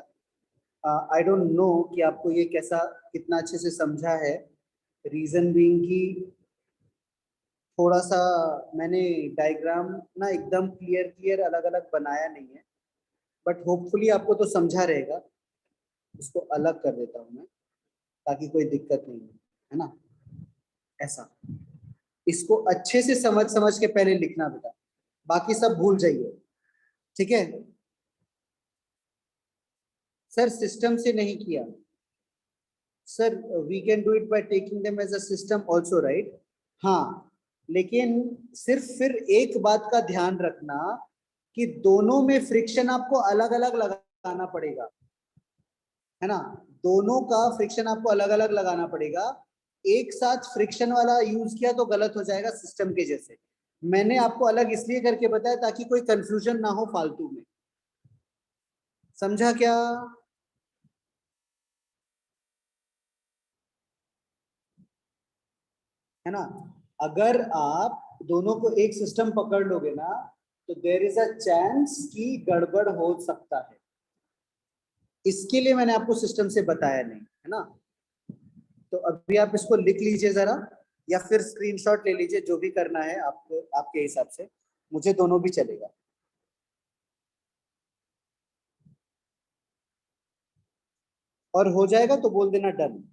आई डोंट नो कि आपको ये कैसा कितना अच्छे से समझा है। रीजन बीइंग कि थोड़ा सा मैंने डायग्राम ना एकदम क्लियर क्लियर अलग अलग बनाया नहीं है, बट होपफुली आपको तो समझा रहेगा। इसको अलग कर देता हूँ मैं ताकि कोई दिक्कत नहीं है ना। ऐसा इसको अच्छे से समझ समझ के पहले लिखना बेटा, बाकी सब भूल जाइए, ठीक है? सर सिस्टम से नहीं किया sir, we can do it by taking them as a system also, right? हाँ, लेकिन सिर्फ फिर एक बात का ध्यान रखना कि दोनों में फ्रिक्शन आपको अलग अलग लगाना पड़ेगा, है ना। दोनों का फ्रिक्शन आपको अलग अलग लगाना पड़ेगा। एक साथ फ्रिक्शन वाला यूज किया तो गलत हो जाएगा सिस्टम के जैसे। मैंने आपको अलग इसलिए करके बताया ताकि कोई कंफ्यूजन ना हो फालतू में, समझा क्या? है ना। अगर आप दोनों को एक सिस्टम पकड़ लोगे ना तो देयर इज अ चांस कि गड़बड़ हो सकता है। इसके लिए मैंने आपको सिस्टम से बताया नहीं, है ना। तो अभी आप इसको लिख लीजिए जरा, या फिर स्क्रीनशॉट ले लीजिए, जो भी करना है आपको आपके हिसाब से, मुझे दोनों भी चलेगा। और हो जाएगा तो बोल देना डन।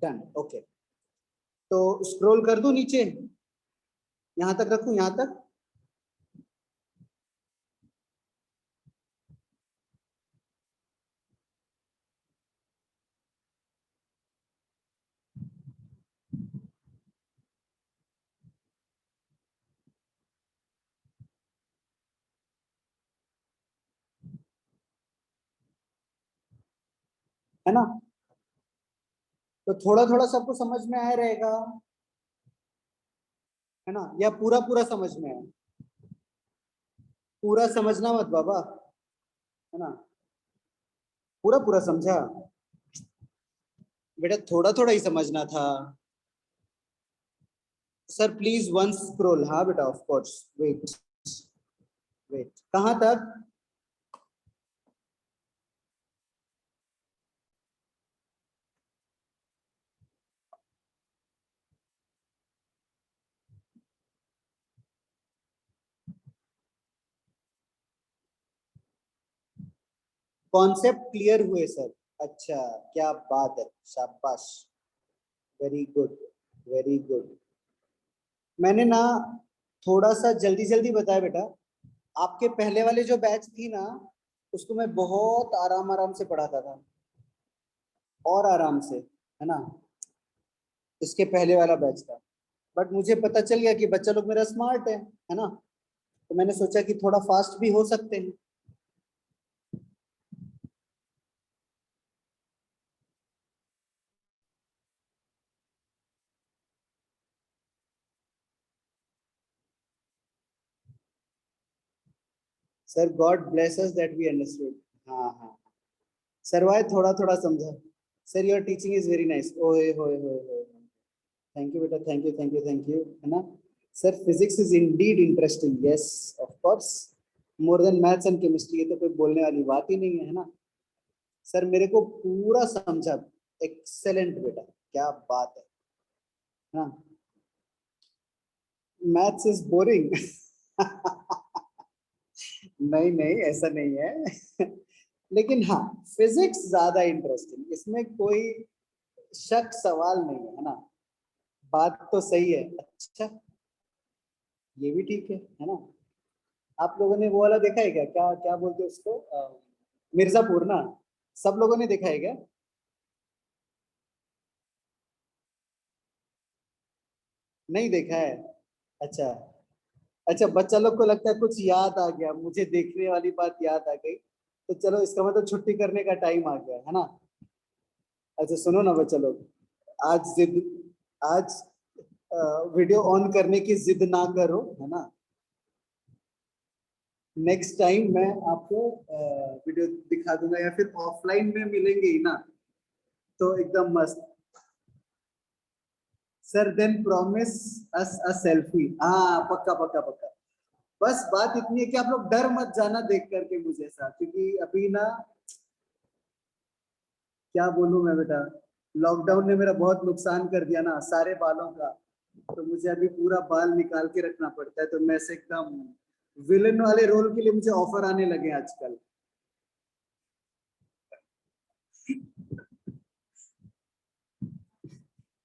Done, okay. तो स्क्रॉल कर दूं नीचे, यहां तक रखूं, यहां तक? है ना। तो थोड़ा थोड़ा सबको समझ में आया रहेगा, है ना, या पूरा पूरा समझ में आया? पूरा समझना मत बाबा, है ना। पूरा पूरा समझा बेटा, थोड़ा थोड़ा ही समझना था। सर प्लीज वन स्क्रॉल, हाँ बेटा ऑफ कोर्स, वेट वेट, कहाँ तक? कॉन्सेप्ट क्लियर हुए सर? अच्छा, क्या बात है, शाबाश, वेरी गुड, वेरी गुड। मैंने ना थोड़ा सा जल्दी जल्दी बताया बेटा। आपके पहले वाले जो बैच थी ना, उसको मैं बहुत आराम आराम से पढ़ाता था, और आराम से, है ना। इसके पहले वाला बैच था, बट मुझे पता चल गया कि बच्चा लोग मेरा स्मार्ट है ना। तो मैंने सोचा कि थोड़ा फास्ट भी हो सकते हैं। Sir God bless us that we understood. हाँ हाँ, सर वाई थोड़ा थोड़ा समझा। Sir your teaching is very nice, ओए होए होए होए। थैंक यू बेटा, thank you thank you thank you, है ना। Sir physics is indeed interesting, yes of course, more than maths and chemistry, ये तो कोई बोलने वाली बात ही नहीं है ना। सर मेरे को पूरा समझा, एक्सेलेंट बेटा, क्या बात है ना। मैथ्स इज बोरिंग नहीं नहीं, ऐसा नहीं है लेकिन हाँ, फिजिक्स ज्यादा इंटरेस्टिंग, इसमें कोई शक सवाल नहीं है ना। बात तो सही है। अच्छा, ये भी ठीक है ना। आप लोगों ने वो वाला देखा है क्या, क्या क्या बोलते हैं उसको, मिर्जापुर ना? सब लोगों ने देखा है क्या? नहीं देखा है? अच्छा अच्छा, बच्चा लोग को लगता है कुछ याद आ गया, मुझे देखने वाली बात याद आ गई, तो चलो इसका मतलब छुट्टी करने का टाइम आ गया है ना। अच्छा सुनो ना बच्चा लोग, आज जिद आज वीडियो ऑन करने की जिद ना करो, है ना। नेक्स्ट टाइम मैं आपको वीडियो दिखा दूंगा, या फिर ऑफलाइन में मिलेंगे ही ना, तो एकदम मस्त। Sir then promise us a selfie, हाँ पक्का पक्का पक्का। बस बात इतनी है कि आप लोग डर मत जाना देख करके मुझे ऐसा, क्योंकि अभी ना क्या बोलूं मैं बेटा, लॉकडाउन ने मेरा बहुत नुकसान कर दिया ना सारे बालों का, तो मुझे अभी पूरा बाल निकाल के रखना पड़ता है, तो मैं से एकदम विलन वाले रोल के लिए मुझे ऑफर आने लगे आजकल,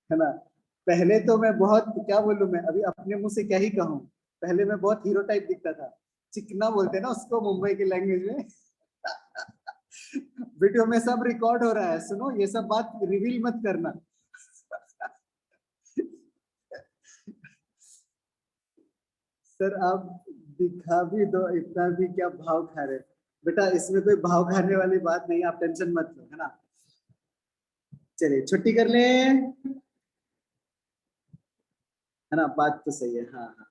है ना। पहले तो मैं बहुत, क्या बोलूं मैं अभी अपने मुंह से क्या ही कहूँ, पहले मैं बहुत हीरो टाइप दिखता था, चिकना बोलते हैं ना उसको मुंबई की लैंग्वेज में। वीडियो में सब रिकॉर्ड हो रहा है, सुनो ये सब बात रिवील मत करना। सर आप दिखा भी दो, इतना भी क्या भाव खा रहे, बेटा इसमें कोई भाव खाने वाली बात नहीं, आप टेंशन मत लो, है ना। चलिए छुट्टी कर ले, है ना, बात तो सही है, हाँ हाँ।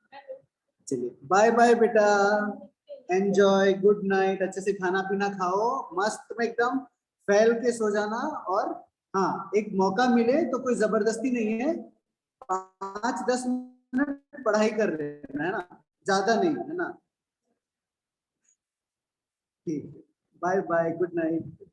चलिए बाय बाय बेटा, एंजॉय, गुड नाइट, अच्छे से खाना पीना खाओ, मस्त में एकदम फैल के सो जाना। और हाँ, एक मौका मिले तो कोई जबरदस्ती नहीं है, 5-10 मिनट पढ़ाई कर रहे हैं, है ना, ज्यादा नहीं, है ना। ठीक है, बाय बाय, गुड नाइट।